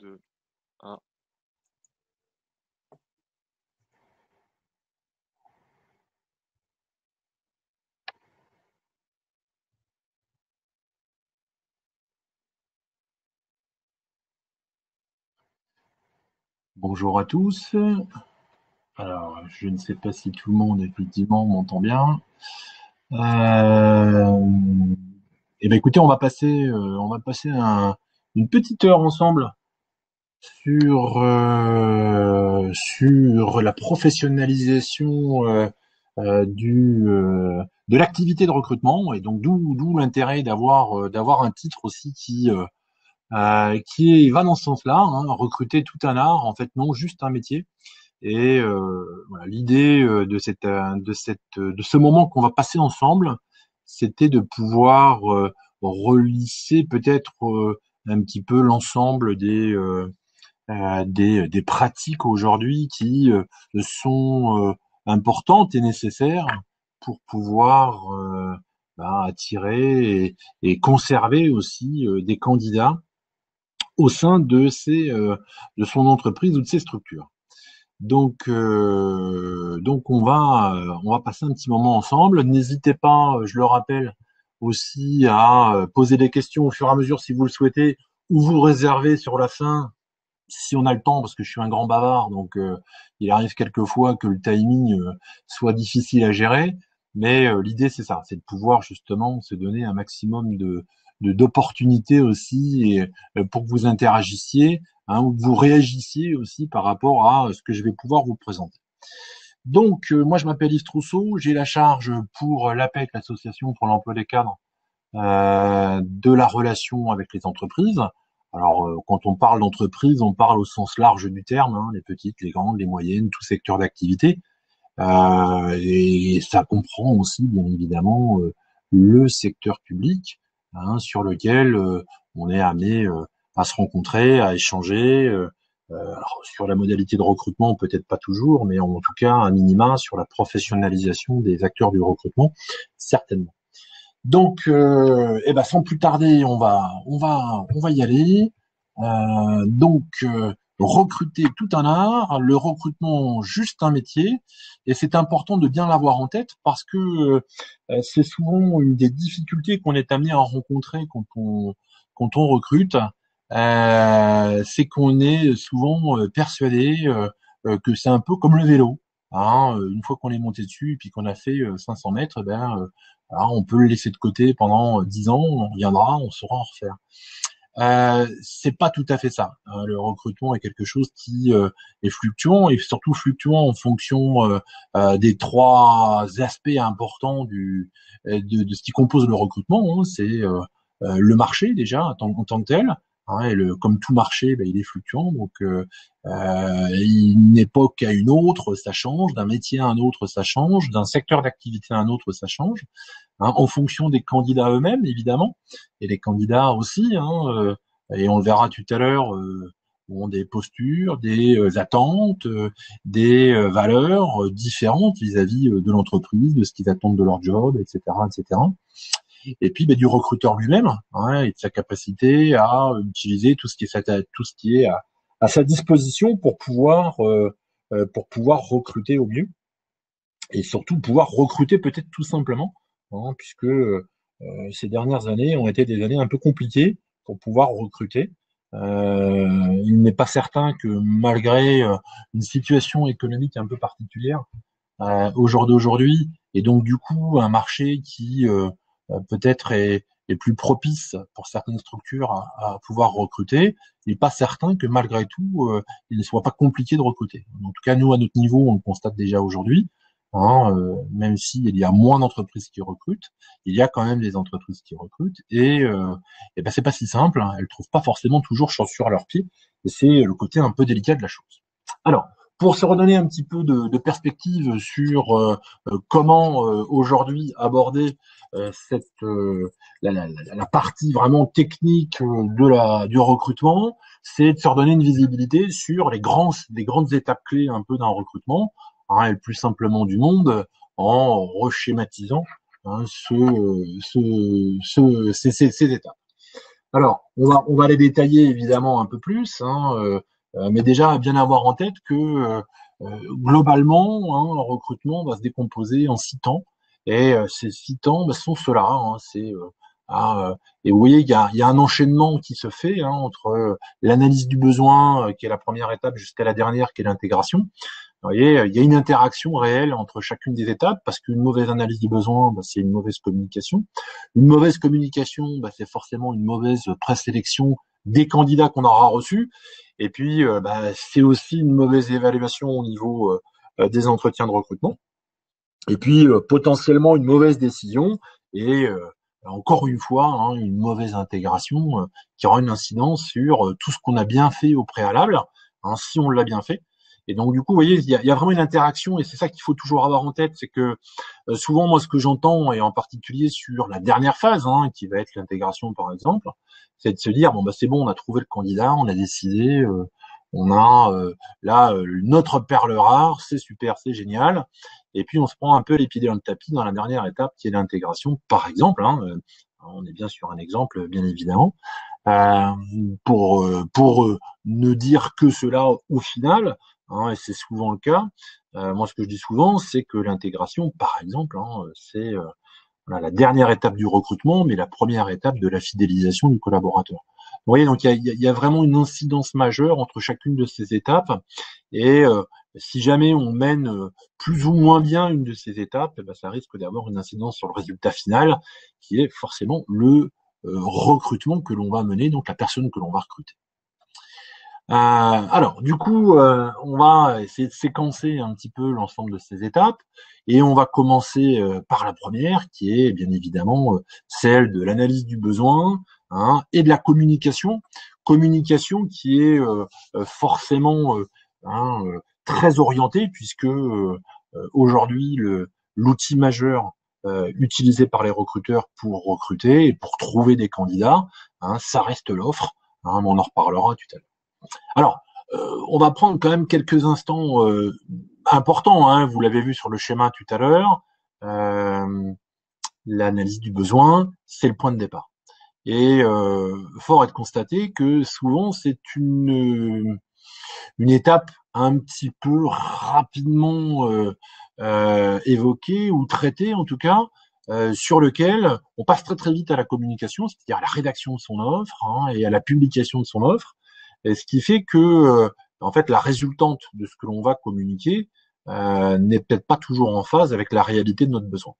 2, 1. Bonjour à tous. Alors, je ne sais pas si tout le monde effectivement m'entend bien. Euh, Écoutez, on va passer une petite heure ensemble sur la professionnalisation de l'activité de recrutement, et donc d'où l'intérêt d'avoir un titre aussi qui va dans ce sens-là, hein, recruter tout un art, en fait, non juste un métier. Et voilà, l'idée de ce moment qu'on va passer ensemble, c'était de pouvoir relisser peut-être un petit peu l'ensemble des pratiques aujourd'hui qui sont importantes et nécessaires pour pouvoir attirer et conserver aussi des candidats au sein de son entreprise ou de ses structures. Donc on va passer un petit moment ensemble. N'hésitez pas, je le rappelle, aussi à poser des questions au fur et à mesure si vous le souhaitez, ou vous réserver sur la fin si on a le temps, parce que je suis un grand bavard, donc il arrive quelquefois que le timing soit difficile à gérer. Mais l'idée c'est ça, c'est de pouvoir justement se donner un maximum d'opportunités aussi, et, pour que vous interagissiez, hein, ou que vous réagissiez aussi par rapport à ce que je vais pouvoir vous présenter. Donc moi je m'appelle Yves Trousseau, j'ai la charge pour l'APEC, l'Association pour l'emploi des cadres, de la relation avec les entreprises. Alors, quand on parle d'entreprise, on parle au sens large du terme, hein, les petites, les grandes, les moyennes, tout secteur d'activité. Et ça comprend aussi, bien évidemment, le secteur public, hein, sur lequel on est amené à se rencontrer, à échanger. Alors, sur la modalité de recrutement, peut-être pas toujours, mais en tout cas, à minima, sur la professionnalisation des acteurs du recrutement, certainement. Donc, sans plus tarder, on va y aller. Recruter tout un art, le recrutement juste un métier, et c'est important de bien l'avoir en tête parce que c'est souvent une des difficultés qu'on est amené à rencontrer quand on recrute. C'est qu'on est souvent persuadé que c'est un peu comme le vélo. Hein, une fois qu'on est monté dessus et puis qu'on a fait 500 mètres, alors, on peut le laisser de côté pendant 10 ans, on reviendra, on saura en refaire. C'est pas tout à fait ça, hein. Le recrutement est quelque chose qui est fluctuant, et surtout fluctuant en fonction des trois aspects importants de ce qui compose le recrutement, hein. C'est le marché déjà en tant que tel, hein, et comme tout marché, il est fluctuant. Donc une époque à une autre, ça change, d'un métier à un autre, ça change, d'un secteur d'activité à un autre, ça change, hein, en fonction des candidats eux-mêmes, évidemment, et les candidats aussi, hein, et on le verra tout à l'heure, ont des postures, des attentes, des valeurs différentes vis-à-vis de l'entreprise, de ce qu'ils attendent de leur job, etc., etc. Et puis du recruteur lui-même, hein, et de sa capacité à utiliser tout ce qui est à sa disposition pour pouvoir recruter au mieux, et surtout pouvoir recruter peut-être tout simplement, hein, puisque ces dernières années ont été des années un peu compliquées pour pouvoir recruter. Il n'est pas certain que malgré une situation économique un peu particulière au jour d'aujourd'hui, et donc du coup un marché qui peut-être est plus propice pour certaines structures à pouvoir recruter, il n'est pas certain que malgré tout il ne soit pas compliqué de recruter. En tout cas, nous à notre niveau, on le constate déjà aujourd'hui. Hein, même s'il y a moins d'entreprises qui recrutent, il y a quand même des entreprises qui recrutent, et c'est pas si simple, hein. Elles trouvent pas forcément toujours chaussures à leurs pieds, et c'est le côté un peu délicat de la chose. Alors, pour se redonner un petit peu de perspective sur comment aujourd'hui aborder la partie vraiment technique du recrutement, c'est de se redonner une visibilité sur les grandes étapes clés un peu d'un recrutement, hein, et le plus simplement du monde, en reschématisant, hein, ces étapes. Alors, on va les détailler évidemment un peu plus, hein, mais déjà bien avoir en tête que globalement, hein, le recrutement va se décomposer en 6 temps, et ces 6 temps sont ceux-là. Hein, et vous voyez, il y a un enchaînement qui se fait, hein, entre l'analyse du besoin, qui est la première étape, jusqu'à la dernière, qui est l'intégration. Vous voyez, il y a une interaction réelle entre chacune des étapes, parce qu'une mauvaise analyse du besoin, c'est une mauvaise communication. Une mauvaise communication, c'est forcément une mauvaise présélection des candidats qu'on aura reçus. Et puis, c'est aussi une mauvaise évaluation au niveau des entretiens de recrutement. Et puis, potentiellement une mauvaise décision et encore une fois, hein, une mauvaise intégration qui aura une incidence sur tout ce qu'on a bien fait au préalable, hein, si on l'a bien fait. Et donc, du coup, vous voyez, il y a vraiment une interaction, et c'est ça qu'il faut toujours avoir en tête, c'est que souvent, moi, ce que j'entends, et en particulier sur la dernière phase, hein, qui va être l'intégration, par exemple, c'est de se dire, bon, c'est bon, on a trouvé le candidat, on a décidé, on a là notre perle rare, c'est super, c'est génial. Et puis, on se prend un peu les pieds dans le tapis dans la dernière étape, qui est l'intégration, par exemple, hein, on est bien sur un exemple, bien évidemment, euh, pour ne dire que cela au final, hein, et c'est souvent le cas. Moi, ce que je dis souvent, c'est que l'intégration, par exemple, hein, c'est voilà, la dernière étape du recrutement, mais la première étape de la fidélisation du collaborateur. Vous voyez, donc il y a vraiment une incidence majeure entre chacune de ces étapes, et si jamais on mène plus ou moins bien une de ces étapes, ça risque d'avoir une incidence sur le résultat final, qui est forcément le recrutement que l'on va mener, donc la personne que l'on va recruter. Alors, du coup, on va essayer de séquencer un petit peu l'ensemble de ces étapes, et on va commencer par la première, qui est bien évidemment celle de l'analyse du besoin, hein, et de la communication. Communication qui est forcément hein, très orientée, puisque aujourd'hui, l'outil majeur utilisé par les recruteurs pour recruter et pour trouver des candidats, hein, ça reste l'offre. Hein, mais on en reparlera tout à l'heure. Alors, on va prendre quand même quelques instants importants, hein, vous l'avez vu sur le schéma tout à l'heure. L'analyse du besoin, c'est le point de départ. Et fort est de constater que souvent c'est une étape un petit peu rapidement évoquée ou traitée en tout cas, sur lequel on passe très très vite à la communication, c'est-à-dire à la rédaction de son offre, hein, et à la publication de son offre. Et ce qui fait que, en fait, la résultante de ce que l'on va communiquer n'est peut-être pas toujours en phase avec la réalité de notre besoin.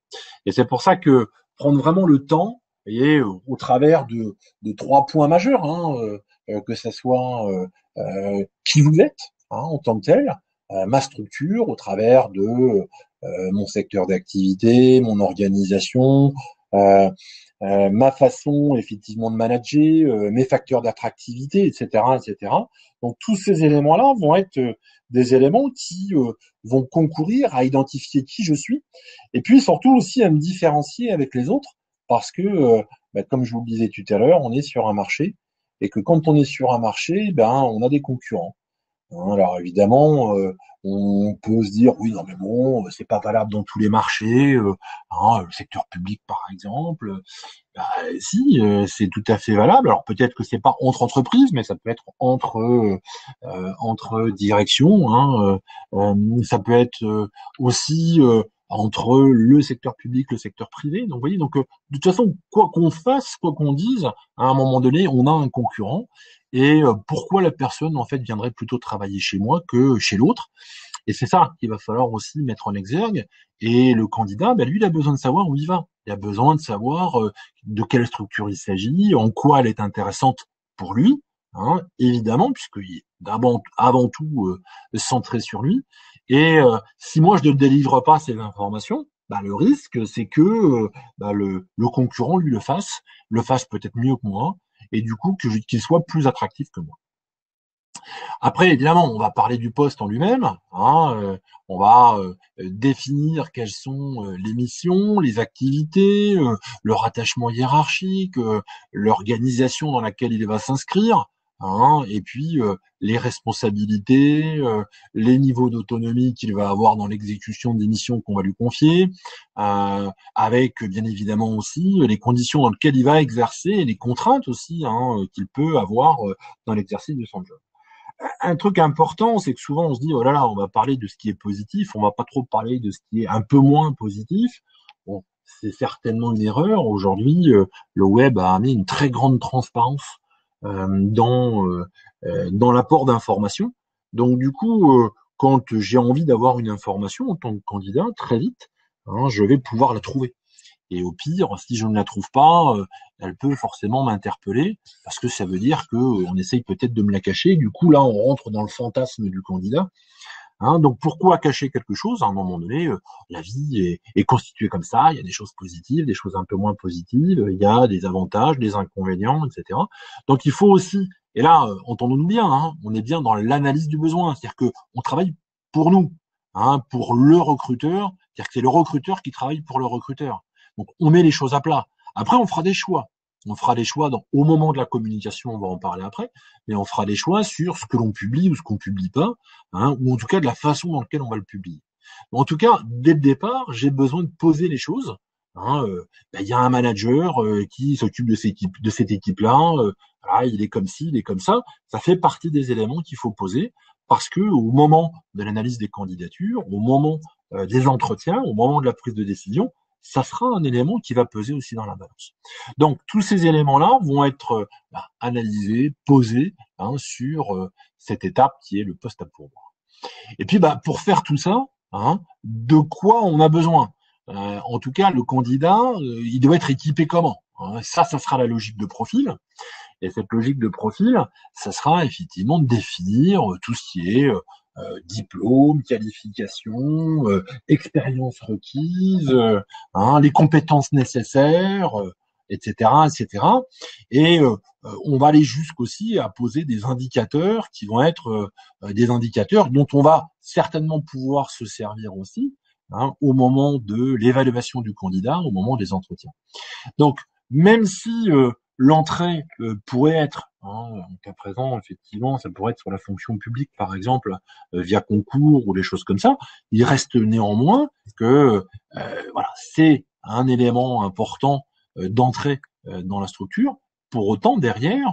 Et c'est pour ça que prendre vraiment le temps, et au travers de 3 points majeurs, hein, que ça soit qui vous êtes, hein, en tant que tel, ma structure au travers de mon secteur d'activité, mon organisation, euh, ma façon effectivement de manager, mes facteurs d'attractivité, etc., etc. Donc tous ces éléments-là vont être des éléments qui vont concourir à identifier qui je suis, et puis surtout aussi à me différencier avec les autres, parce que, comme je vous le disais tout à l'heure, on est sur un marché, et que quand on est sur un marché, on a des concurrents. Hein, alors évidemment, on peut se dire oui, non mais bon, c'est pas valable dans tous les marchés, hein, le secteur public par exemple. Bah, si, c'est tout à fait valable. Alors peut-être que c'est pas entre entreprises, mais ça peut être entre directions. Hein, ça peut être aussi entre le secteur public, le secteur privé. Donc vous voyez, donc de toute façon, quoi qu'on fasse, quoi qu'on dise, à un moment donné, on a un concurrent. Et pourquoi la personne en fait viendrait plutôt travailler chez moi que chez l'autre? Et c'est ça qu'il va falloir aussi mettre en exergue. Et le candidat, lui, il a besoin de savoir où il va. Il a besoin de savoir de quelle structure il s'agit, en quoi elle est intéressante pour lui, hein, évidemment, puisqu'il est avant tout centré sur lui. Et si moi je ne délivre pas ces informations, le risque c'est que le concurrent lui le fasse peut-être mieux que moi, et du coup qu'il soit plus attractif que moi. Après, évidemment, on va parler du poste en lui-même, hein, on va définir quelles sont les missions, les activités, le rattachement hiérarchique, l'organisation dans laquelle il va s'inscrire. et puis les responsabilités, les niveaux d'autonomie qu'il va avoir dans l'exécution des missions qu'on va lui confier, avec bien évidemment aussi les conditions dans lesquelles il va exercer et les contraintes aussi qu'il peut avoir dans l'exercice de son job. Un truc important, c'est que souvent on se dit oh là là, on va parler de ce qui est positif, on va pas trop parler de ce qui est un peu moins positif. Bon, c'est certainement une erreur. Aujourd'hui, le web a amené une très grande transparence dans l'apport d'informations. Donc du coup, quand j'ai envie d'avoir une information en tant que candidat, très vite, je vais pouvoir la trouver. Et au pire, si je ne la trouve pas, elle peut forcément m'interpeller parce que ça veut dire que on essaye peut-être de me la cacher. Du coup, là, on rentre dans le fantasme du candidat. Donc, pourquoi cacher quelque chose? À un moment donné, la vie est constituée comme ça. Il y a des choses positives, des choses un peu moins positives. Il y a des avantages, des inconvénients, etc. Donc, il faut aussi, et là, entendons-nous bien, on est bien dans l'analyse du besoin. C'est-à-dire que on travaille pour nous, pour le recruteur. C'est-à-dire que c'est le recruteur qui travaille pour le recruteur. Donc, on met les choses à plat. Après, on fera des choix. On fera des choix au moment de la communication, on va en parler après, mais on fera des choix sur ce que l'on publie ou ce qu'on publie pas, ou en tout cas de la façon dans laquelle on va le publier. En tout cas, dès le départ, j'ai besoin de poser les choses. Il y a un manager qui s'occupe de cette équipe-là. Voilà, il est comme ci, il est comme ça. Ça fait partie des éléments qu'il faut poser parce que au moment de l'analyse des candidatures, au moment des entretiens, au moment de la prise de décision, ça sera un élément qui va peser aussi dans la balance. Donc tous ces éléments-là vont être analysés, posés sur cette étape qui est le poste à pourvoir. Et puis pour faire tout ça, de quoi on a besoin? En tout cas, le candidat, il doit être équipé comment? Ça sera la logique de profil. Et cette logique de profil, ça sera effectivement de définir tout ce qui est diplôme, qualification, expérience requise, les compétences nécessaires, etc., etc. Et on va aller jusqu'aussi à poser des indicateurs qui vont être des indicateurs dont on va certainement pouvoir se servir aussi au moment de l'évaluation du candidat, au moment des entretiens. Donc, même si l'entrée pourrait être, en cas présent, effectivement, ça pourrait être sur la fonction publique, par exemple, via concours ou des choses comme ça, il reste néanmoins que voilà, c'est un élément important d'entrée dans la structure. Pour autant, derrière,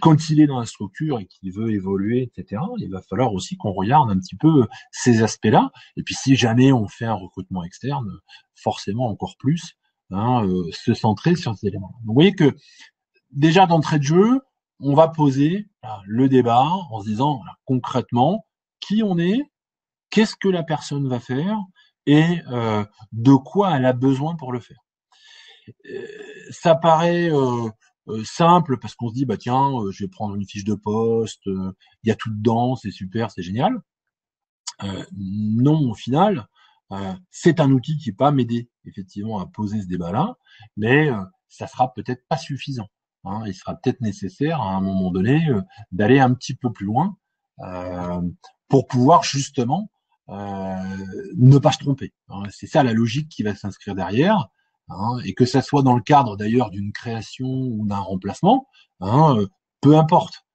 quand il est dans la structure et qu'il veut évoluer, etc., il va falloir aussi qu'on regarde un petit peu ces aspects-là. Et puis, si jamais on fait un recrutement externe, forcément encore plus, se centrer sur ces éléments. Donc, vous voyez que déjà d'entrée de jeu, on va poser le débat en se disant concrètement qui on est, qu'est-ce que la personne va faire et de quoi elle a besoin pour le faire. Ça paraît simple parce qu'on se dit tiens, je vais prendre une fiche de poste, il y a tout dedans, c'est super, c'est génial. Non, au final, c'est un outil qui va m'aider effectivement à poser ce débat-là, mais ça sera peut-être pas suffisant. Il sera peut-être nécessaire à un moment donné d'aller un petit peu plus loin pour pouvoir justement ne pas se tromper. C'est ça la logique qui va s'inscrire derrière, et que ça soit dans le cadre d'ailleurs d'une création ou d'un remplacement, peu importe.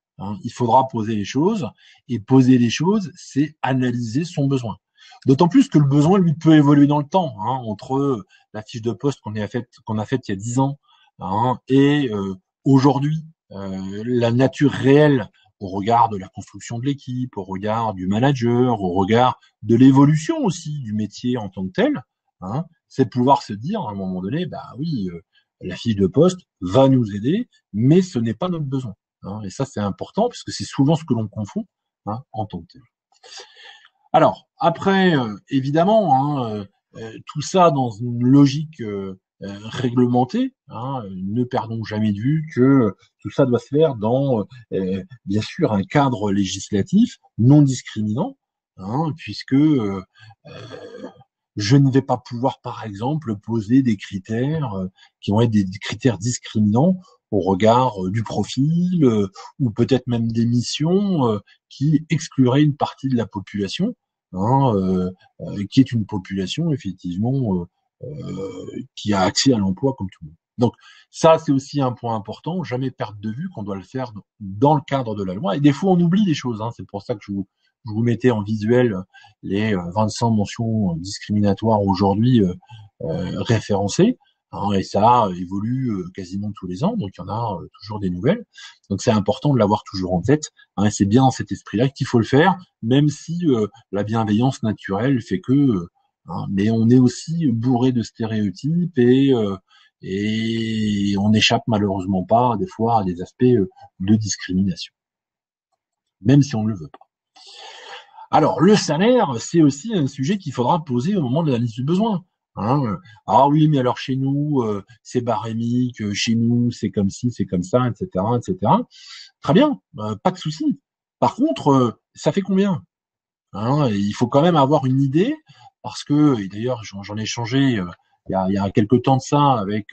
Il faudra poser les choses, et poser les choses, c'est analyser son besoin. D'autant plus que le besoin, lui, peut évoluer dans le temps, entre la fiche de poste qu'on a faite il y a 10 ans et aujourd'hui, la nature réelle au regard de la construction de l'équipe, au regard du manager, au regard de l'évolution aussi du métier en tant que tel, c'est de pouvoir se dire à un moment donné, oui, la fiche de poste va nous aider, mais ce n'est pas notre besoin. Et ça, c'est important parce que c'est souvent ce que l'on confond en tant que tel. Alors, après, évidemment, tout ça dans une logique réglementée, ne perdons jamais de vue que tout ça doit se faire dans, bien sûr, un cadre législatif non discriminant, puisque je ne vais pas pouvoir, par exemple, poser des critères qui vont être des critères discriminants au regard du profil ou peut-être même des missions qui excluraient une partie de la population, qui est une population effectivement qui a accès à l'emploi comme tout le monde. Donc ça, c'est aussi un point important, jamais perdre de vue qu'on doit le faire dans le cadre de la loi. Et des fois, on oublie des choses, hein. C'est pour ça que je vous mettais en visuel les 25 mentions discriminatoires aujourd'hui référencées. Hein, et ça évolue quasiment tous les ans, donc il y en a toujours des nouvelles. Donc c'est important de l'avoir toujours en tête. Hein, et c'est bien dans cet esprit-là qu'il faut le faire, même si la bienveillance naturelle fait que, hein, mais on est aussi bourré de stéréotypes et on n'échappe malheureusement pas des fois à des aspects de discrimination, même si on ne le veut pas. Alors, le salaire, c'est aussi un sujet qu'il faudra poser au moment de l'analyse du besoin. Hein. Ah oui, mais alors chez nous, c'est barémique, chez nous, c'est comme ci, c'est comme ça, etc., etc. Très bien, pas de souci. Par contre, ça fait combien? Hein, et il faut quand même avoir une idée, parce que, et d'ailleurs, j'en ai échangé il y a quelque temps de ça avec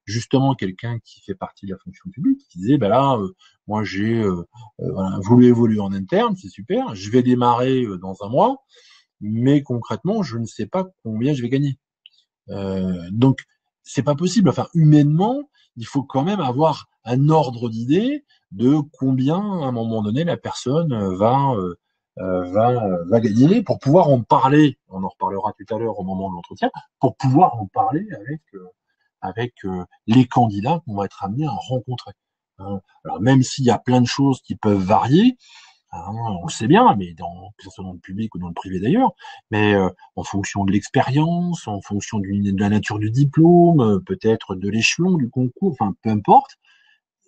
justement quelqu'un qui fait partie de la fonction publique, qui disait, ben là, moi j'ai voilà, voulu évoluer en interne, c'est super, je vais démarrer dans un mois, mais concrètement, je ne sais pas combien je vais gagner. Donc, c'est pas possible. Enfin, humainement, il faut quand même avoir un ordre d'idée de combien, à un moment donné, la personne va gagner pour pouvoir en parler. On en reparlera tout à l'heure au moment de l'entretien, pour pouvoir en parler avec les candidats qu'on va être amenés à rencontrer. Hein. Alors, même s'il y a plein de choses qui peuvent varier, hein, on le sait bien, mais que ce soit dans le public ou dans le privé d'ailleurs, mais en fonction de l'expérience, en fonction de la nature du diplôme, peut-être de l'échelon du concours, enfin peu importe,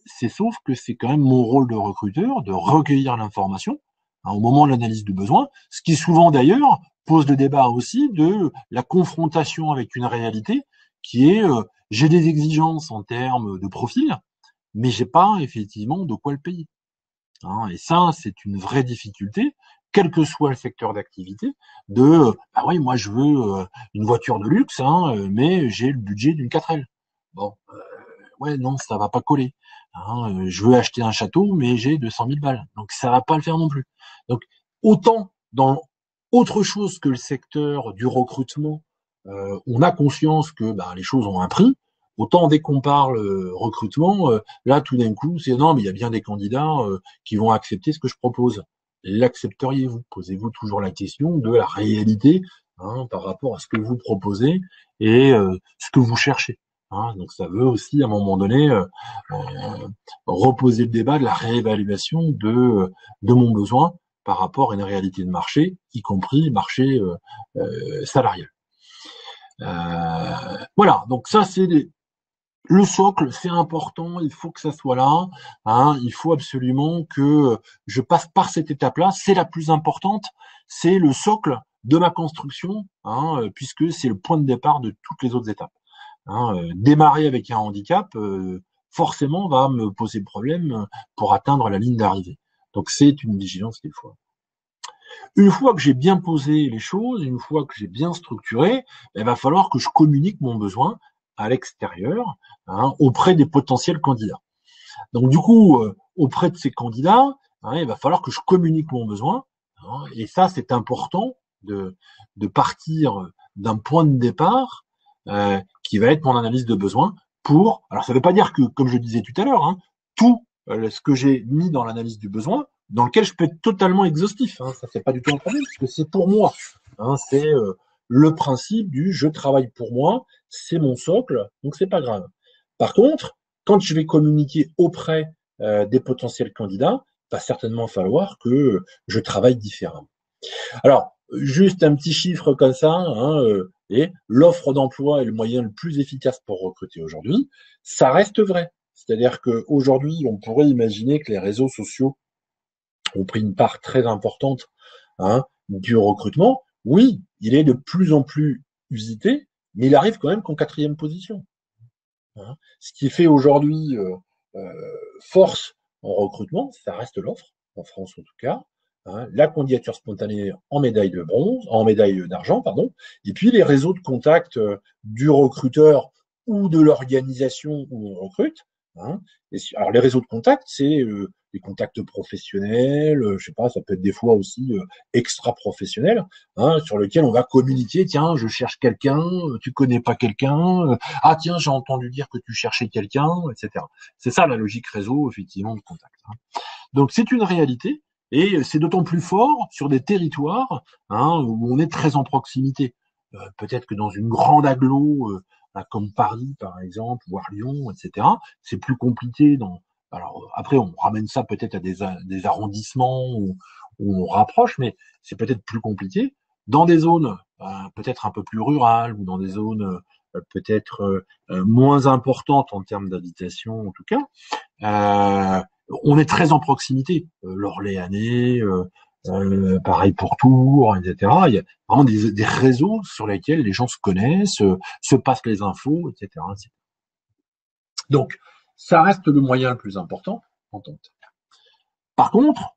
c'est sauf que c'est quand même mon rôle de recruteur de recueillir l'information hein, au moment de l'analyse du besoin, ce qui souvent d'ailleurs pose le débat aussi de la confrontation avec une réalité qui est j'ai des exigences en termes de profil, mais j'ai pas effectivement de quoi le payer. Hein, et ça, c'est une vraie difficulté, quel que soit le secteur d'activité, de bah oui, moi je veux une voiture de luxe, hein, mais j'ai le budget d'une 4L. Bon, ouais, non, ça va pas coller. Hein, je veux acheter un château, mais j'ai 200 000 balles, donc ça va pas le faire non plus. Donc autant dans autre chose que le secteur du recrutement, on a conscience que bah, les choses ont un prix. Autant dès qu'on parle recrutement, là tout d'un coup, c'est non, mais il y a bien des candidats qui vont accepter ce que je propose. L'accepteriez-vous? Posez-vous toujours la question de la réalité hein, par rapport à ce que vous proposez et ce que vous cherchez. Hein. Donc ça veut aussi à un moment donné reposer le débat de la réévaluation de mon besoin par rapport à une réalité de marché, y compris marché salarial. Voilà, donc ça c'est le socle, c'est important, il faut que ça soit là. Hein, il faut absolument que je passe par cette étape-là. C'est la plus importante, c'est le socle de ma construction, hein, puisque c'est le point de départ de toutes les autres étapes. Hein, démarrer avec un handicap, forcément, va me poser problème pour atteindre la ligne d'arrivée. Donc c'est une vigilance qu'il faut. Une fois que j'ai bien posé les choses, une fois que j'ai bien structuré, il va falloir que je communique mon besoin à l'extérieur, hein, auprès des potentiels candidats. Donc du coup, auprès de ces candidats, hein, il va falloir que je communique mon besoin. Hein, et ça, c'est important de partir d'un point de départ qui va être mon analyse de besoin pour. Alors ça ne veut pas dire que, comme je disais tout à l'heure, hein, tout ce que j'ai mis dans l'analyse du besoin, dans lequel je peux être totalement exhaustif. Hein, ça c'est pas du tout un problème parce que c'est pour moi. Hein, c'est le principe du je travaille pour moi, c'est mon socle, donc c'est pas grave. Par contre, quand je vais communiquer auprès des potentiels candidats, va certainement falloir que je travaille différemment. Alors, juste un petit chiffre comme ça, hein, et l'offre d'emploi est le moyen le plus efficace pour recruter aujourd'hui. Ça reste vrai. C'est-à-dire qu'aujourd'hui, on pourrait imaginer que les réseaux sociaux ont pris une part très importante hein, du recrutement. Oui, il est de plus en plus usité, mais il arrive quand même qu'en 4e position. Hein. Ce qui fait aujourd'hui force en recrutement, ça reste l'offre, en France en tout cas, hein, la candidature spontanée en médaille de bronze, en médaille d'argent, pardon, et puis les réseaux de contact du recruteur ou de l'organisation où on recrute, Hein. Alors les réseaux de contacts, c'est des contacts professionnels, je sais pas, ça peut être des fois aussi extra-professionnels, hein, sur lesquels on va communiquer. Tiens, je cherche quelqu'un, tu connais pas quelqu'un, ah tiens, j'ai entendu dire que tu cherchais quelqu'un, etc. C'est ça la logique réseau, effectivement, de contact. Hein. Donc c'est une réalité. Et c'est d'autant plus fort sur des territoires hein, où on est très en proximité. Peut-être que dans une grande agglo, comme Paris par exemple, voire Lyon, etc., c'est plus compliqué. Alors après, on ramène ça peut-être à des arrondissements où on rapproche, mais c'est peut-être plus compliqué. Dans des zones peut-être un peu plus rurales ou dans des zones peut-être moins importantes en termes d'habitation en tout cas, euh, on est très en proximité. L'Orléanais, pareil pour Tours, etc. Il y a vraiment des réseaux sur lesquels les gens se connaissent, se passent les infos, etc., etc. Donc, ça reste le moyen le plus important en tant que tel. Par contre,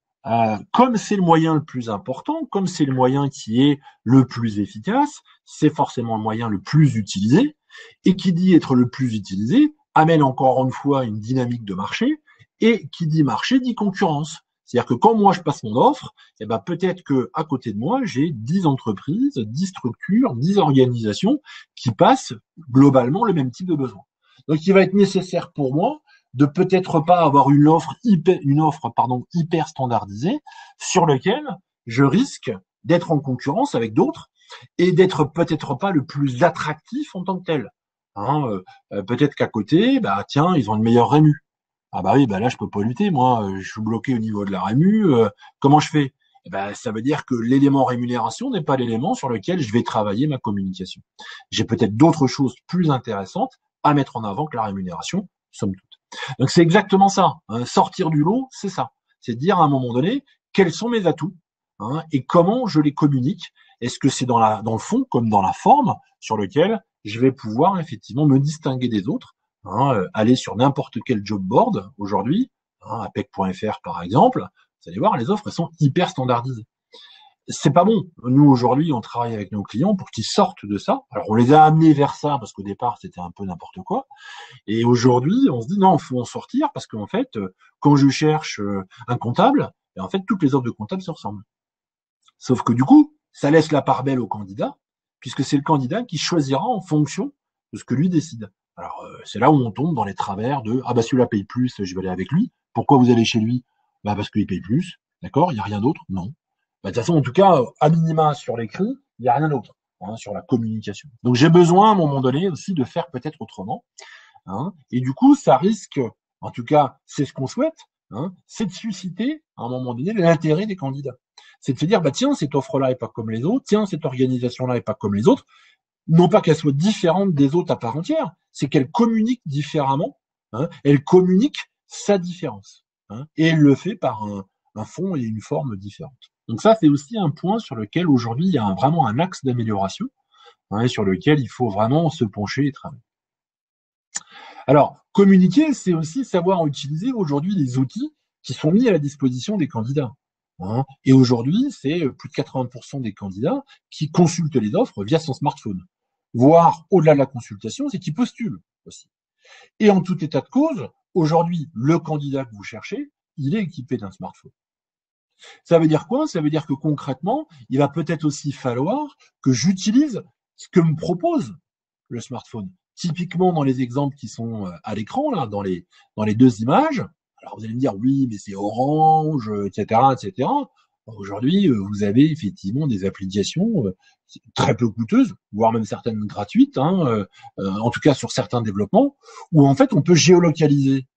comme c'est le moyen le plus important, comme c'est le moyen qui est le plus efficace, c'est forcément le moyen le plus utilisé, et qui dit être le plus utilisé amène encore une fois une dynamique de marché, et qui dit marché dit concurrence. C'est-à-dire que quand moi je passe mon offre, eh ben peut-être que à côté de moi, j'ai 10 entreprises, 10 structures, 10 organisations qui passent globalement le même type de besoin. Donc il va être nécessaire pour moi de peut-être pas avoir une offre hyper standardisée sur lequel je risque d'être en concurrence avec d'autres et d'être peut-être pas le plus attractif en tant que tel. Hein, peut-être qu'à côté, bah tiens, ils ont une meilleure rému. Ah bah oui, bah là je peux pas lutter, moi, je suis bloqué au niveau de la rému. Comment je fais? Eh ben, ça veut dire que l'élément rémunération n'est pas l'élément sur lequel je vais travailler ma communication. J'ai peut-être d'autres choses plus intéressantes à mettre en avant que la rémunération, somme toute. Donc c'est exactement ça. Hein. Sortir du lot, c'est ça. C'est dire à un moment donné quels sont mes atouts hein, et comment je les communique. Est-ce que c'est dans le fond comme dans la forme sur lequel je vais pouvoir effectivement me distinguer des autres, hein, aller sur n'importe quel job board aujourd'hui, hein, apec.fr par exemple, vous allez voir les offres elles sont hyper standardisées. C'est pas bon. Nous aujourd'hui, on travaille avec nos clients pour qu'ils sortent de ça. Alors on les a amenés vers ça parce qu'au départ c'était un peu n'importe quoi. Et aujourd'hui, on se dit non, il faut en sortir parce qu'en fait, quand je cherche un comptable, en fait, toutes les offres de comptable se ressemblent. Sauf que du coup, ça laisse la part belle au candidat, puisque c'est le candidat qui choisira en fonction de ce que lui décide. Alors, c'est là où on tombe dans les travers de ah bah celui-là paye plus, je vais aller avec lui. Pourquoi vous allez chez lui? Bah parce qu'il paye plus. D'accord? Il n'y a rien d'autre? Non. Bah, de toute façon, en tout cas, à minima sur l'écrit, il n'y a rien d'autre. Hein, sur la communication. Donc j'ai besoin à un moment donné aussi de faire peut-être autrement. Hein, et du coup, ça risque, en tout cas, c'est ce qu'on souhaite, hein, c'est de susciter à un moment donné l'intérêt des candidats. C'est de se dire, bah tiens, cette offre-là est pas comme les autres, tiens, cette organisation-là est pas comme les autres. Non pas qu'elle soit différente des autres à part entière, c'est qu'elle communique différemment. Hein, elle communique sa différence. Hein, et elle le fait par un fond et une forme différente. Donc ça, c'est aussi un point sur lequel aujourd'hui il y a vraiment un axe d'amélioration, hein, sur lequel il faut vraiment se pencher et travailler. Alors, communiquer, c'est aussi savoir utiliser aujourd'hui les outils qui sont mis à la disposition des candidats. Hein. Et aujourd'hui, c'est plus de 80% des candidats qui consultent les offres via son smartphone. Voire, au-delà de la consultation, c'est qu'ils postulent aussi. Et en tout état de cause, aujourd'hui, le candidat que vous cherchez, il est équipé d'un smartphone. Ça veut dire quoi? Ça veut dire que concrètement, il va peut-être aussi falloir que j'utilise ce que me propose le smartphone. Typiquement dans les exemples qui sont à l'écran, là, dans les deux images. Alors vous allez me dire, oui, mais c'est Orange, etc., etc. Aujourd'hui, vous avez effectivement des applications très peu coûteuses, voire même certaines gratuites, hein, en tout cas sur certains développements, où en fait on peut géolocaliser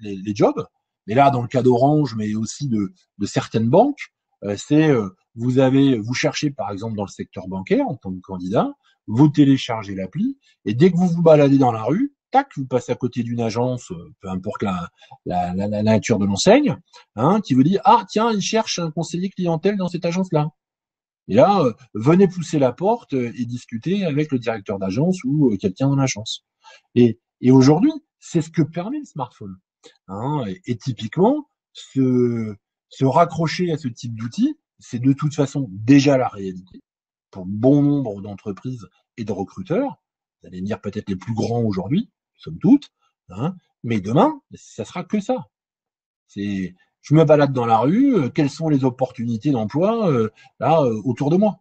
les jobs. Mais là, dans le cas d'Orange, mais aussi de certaines banques, vous cherchez par exemple dans le secteur bancaire en tant que candidat, vous téléchargez l'appli et dès que vous vous baladez dans la rue, tac, vous passez à côté d'une agence, peu importe la nature de l'enseigne, hein, qui vous dit ah tiens, il cherche un conseiller clientèle dans cette agence-là. Et là, venez pousser la porte et discuter avec le directeur d'agence ou quelqu'un dans l'agence. Et aujourd'hui, c'est ce que permet le smartphone. Hein, et typiquement, se raccrocher à ce type d'outils, c'est de toute façon déjà la réalité pour bon nombre d'entreprises et de recruteurs. Vous allez me dire peut-être les plus grands aujourd'hui, somme toute. hein. Mais demain, ça sera que ça. Je me balade dans la rue, quelles sont les opportunités d'emploi là autour de moi.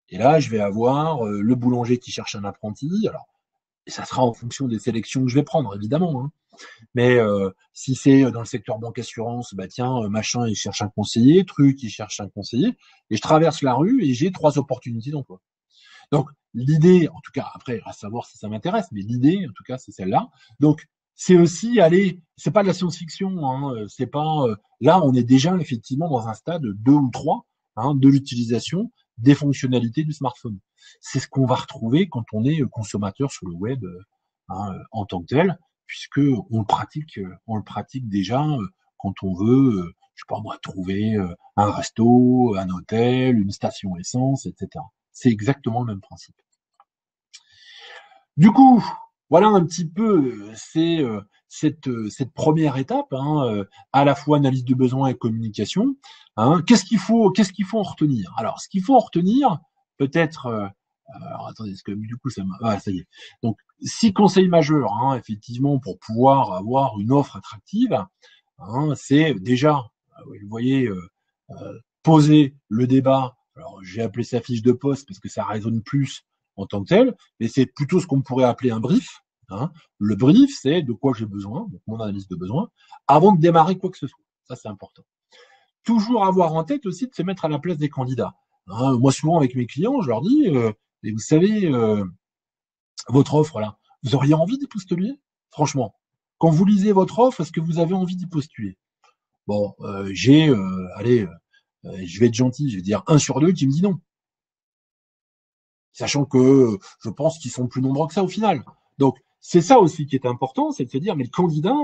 Et là, je vais avoir le boulanger qui cherche un apprenti. Alors, et ça sera en fonction des sélections que je vais prendre, évidemment, hein. Mais si c'est dans le secteur banque assurance, bah tiens, machin, il cherche un conseiller, truc, il cherche un conseiller, et je traverse la rue et j'ai 3 opportunités d'emploi. Donc l'idée, en tout cas, après, à savoir si ça m'intéresse, mais l'idée, en tout cas, c'est celle-là. Donc c'est aussi aller, c'est pas de la science-fiction, hein, c'est pas là, on est déjà effectivement dans un stade 2 ou 3 hein, de l'utilisation des fonctionnalités du smartphone. C'est ce qu'on va retrouver quand on est consommateur sur le web hein, en tant que tel, puisque on le pratique déjà quand on veut, je sais pas moi, trouver un resto, un hôtel, une station essence, etc. C'est exactement le même principe. Du coup, voilà un petit peu cette première étape, hein, à la fois analyse de besoin et communication. Hein. Qu'est-ce qu'il faut en retenir? Alors, ce qu'il faut en retenir, peut-être. Alors attendez, parce que du coup ça m'a. Ah, ça y est. Donc, 6 conseils majeurs, hein, effectivement, pour pouvoir avoir une offre attractive. Hein, c'est déjà, vous voyez, poser le débat. Alors, j'ai appelé ça fiche de poste parce que ça résonne plus en tant que tel, mais c'est plutôt ce qu'on pourrait appeler un brief. Hein. Le brief, c'est de quoi j'ai besoin, donc mon analyse de besoin, avant de démarrer quoi que ce soit. Ça, c'est important. Toujours avoir en tête aussi de se mettre à la place des candidats. Hein, moi, souvent, avec mes clients, je leur dis, et vous savez, votre offre, là, vous auriez envie d'y postuler? Franchement, quand vous lisez votre offre, est-ce que vous avez envie d'y postuler? Bon, allez, je vais être gentil, je vais dire 1 sur 2 qui me dit non. Sachant que je pense qu'ils sont plus nombreux que ça au final. Donc, c'est ça aussi qui est important, c'est de se dire, mais le candidat,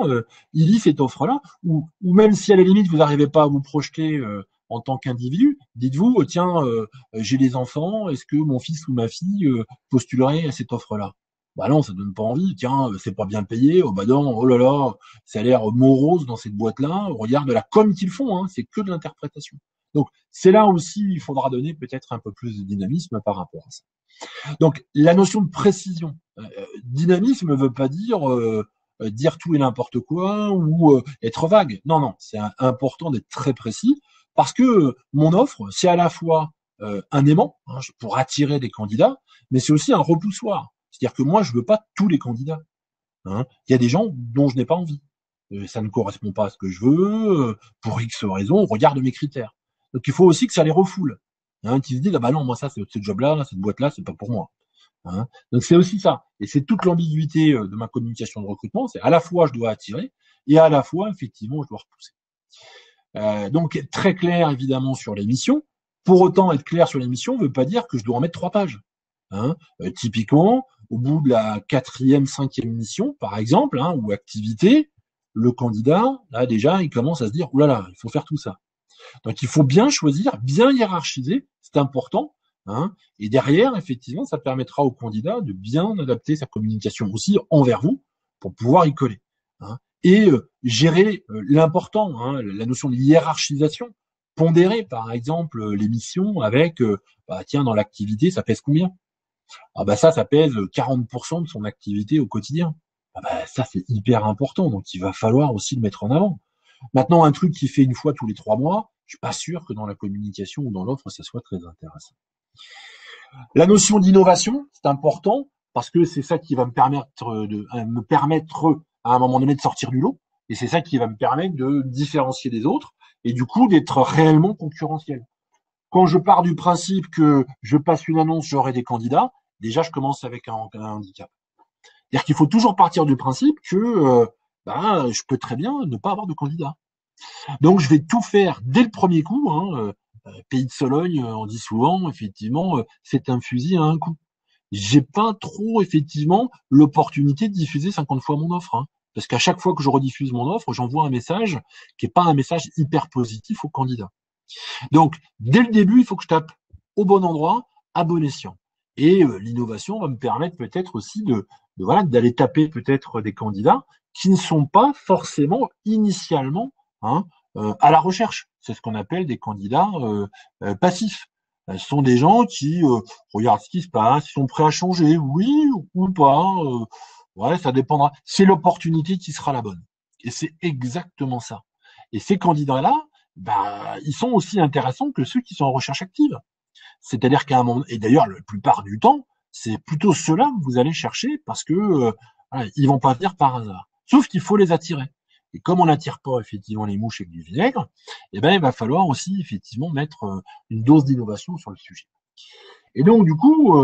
il lit cette offre-là, ou même si à la limite vous n'arrivez pas à vous projeter en tant qu'individu, dites-vous, tiens, j'ai des enfants, est-ce que mon fils ou ma fille postulerait à cette offre-là? Bah non, ça donne pas envie. Tiens, c'est pas bien payé. Oh bah non, oh là là, ça a l'air morose dans cette boîte-là. Regarde la com qu'ils font, hein, c'est que de l'interprétation. Donc c'est là aussi il faudra donner peut-être un peu plus de dynamisme par rapport à ça. Donc la notion de précision, dynamisme ne veut pas dire tout et n'importe quoi ou être vague. Non, non, c'est important d'être très précis parce que mon offre, c'est à la fois un aimant hein, pour attirer des candidats, mais c'est aussi un repoussoir. C'est-à-dire que moi, je veux pas tous les candidats. Hein. Il y a des gens dont je n'ai pas envie. Ça ne correspond pas à ce que je veux, pour X raisons, regarde mes critères. Donc il faut aussi que ça les refoule. Hein, qu'ils se disent, ah bah non, moi ça, ce job-là, cette boîte-là, c'est pas pour moi. Hein. Donc c'est aussi ça. Et c'est toute l'ambiguïté de ma communication de recrutement, c'est à la fois je dois attirer, et à la fois, effectivement, je dois repousser. Donc être très clair, évidemment, sur les missions. Pour autant, être clair sur les missions ne veut pas dire que je dois en mettre 3 pages. Hein. Typiquement, au bout de la 4e, 5e mission, par exemple, hein, ou activité, le candidat, là déjà, il commence à se dire, oulala, il faut faire tout ça. Donc il faut bien choisir, bien hiérarchiser, c'est important. Hein, et derrière, effectivement, ça permettra au candidat de bien adapter sa communication aussi envers vous pour pouvoir y coller. Hein, et gérer l'important, hein, la notion de hiérarchisation, pondérer par exemple les missions avec, bah, tiens, dans l'activité, ça pèse combien? Ah bah ça pèse 40% de son activité au quotidien. Ah bah ça c'est hyper important, donc il va falloir aussi le mettre en avant. Maintenant, un truc qui fait une fois tous les 3 mois, je suis pas sûr que dans la communication ou dans l'offre, ça soit très intéressant. La notion d'innovation, c'est important parce que c'est ça qui va me permettre à un moment donné de sortir du lot, et c'est ça qui va me permettre de différencier des autres et du coup d'être réellement concurrentiel. Quand je pars du principe que je passe une annonce, j'aurai des candidats, déjà je commence avec un handicap. C'est-à-dire qu'il faut toujours partir du principe que je peux très bien ne pas avoir de candidats. Donc je vais tout faire dès le premier coup. Hein, pays de Sologne, on dit souvent, effectivement, c'est un fusil à un coup. J'ai pas trop, effectivement, l'opportunité de diffuser 50 fois mon offre. Hein, parce qu'à chaque fois que je rediffuse mon offre, j'envoie un message qui est pas un message hyper positif au candidat. Donc, dès le début, il faut que je tape au bon endroit, à bon escient. Et l'innovation va me permettre peut-être aussi voilà, d'aller taper peut-être des candidats qui ne sont pas forcément initialement hein, à la recherche. C'est ce qu'on appelle des candidats passifs. Ce sont des gens qui regardent ce qui se passe, ils sont prêts à changer, oui ou pas. Ouais, ça dépendra. C'est l'opportunité qui sera la bonne. Et c'est exactement ça. Et ces candidats-là, bah, ils sont aussi intéressants que ceux qui sont en recherche active. C'est-à-dire qu'à un moment, et d'ailleurs, la plupart du temps, c'est plutôt ceux-là que vous allez chercher parce que voilà, ils vont pas venir par hasard. Sauf qu'il faut les attirer. Et comme on n'attire pas effectivement les mouches avec du vinaigre, eh ben il va falloir aussi effectivement mettre une dose d'innovation sur le sujet. Et donc du coup,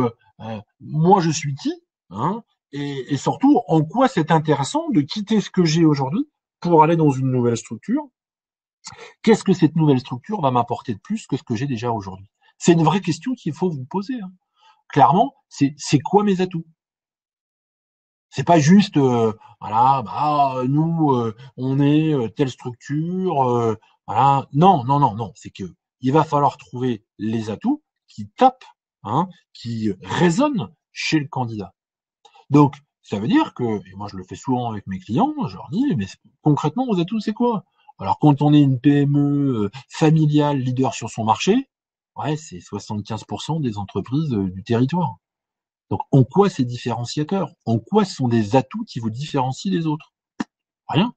moi je suis qui, hein, et surtout en quoi c'est intéressant de quitter ce que j'ai aujourd'hui pour aller dans une nouvelle structure. Qu'est-ce que cette nouvelle structure va m'apporter de plus que ce que j'ai déjà aujourd'hui? C'est une vraie question qu'il faut vous poser, hein. Clairement, c'est quoi mes atouts? C'est pas juste voilà, bah nous on est telle structure, voilà. Non, non, non, non. C'est que il va falloir trouver les atouts qui tapent, hein, qui résonnent chez le candidat. Donc ça veut dire que, et moi je le fais souvent avec mes clients, je leur dis, mais concrètement vos atouts c'est quoi? Alors quand on est une PME familiale leader sur son marché, ouais, c'est 75% des entreprises du territoire. Donc, en quoi c'est différenciateur? En quoi ce sont des atouts qui vous différencient des autres? Rien.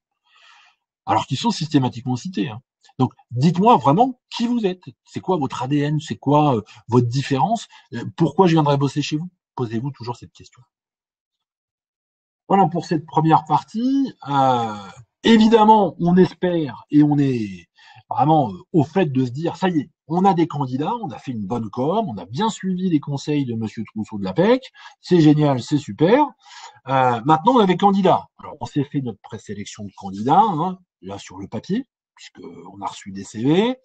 Alors qu'ils sont systématiquement cités, hein. Donc, dites-moi vraiment qui vous êtes. C'est quoi votre ADN? C'est quoi votre différence? Pourquoi je viendrais bosser chez vous? Posez-vous toujours cette question. Voilà pour cette première partie. Évidemment, on espère et on est vraiment au fait de se dire, ça y est, on a des candidats, on a fait une bonne com, on a bien suivi les conseils de Monsieur Trousseau de la PEC, c'est génial, c'est super. Maintenant, on a des candidats. Alors, on s'est fait notre présélection de candidats, hein, là sur le papier, puisque on a reçu des CV.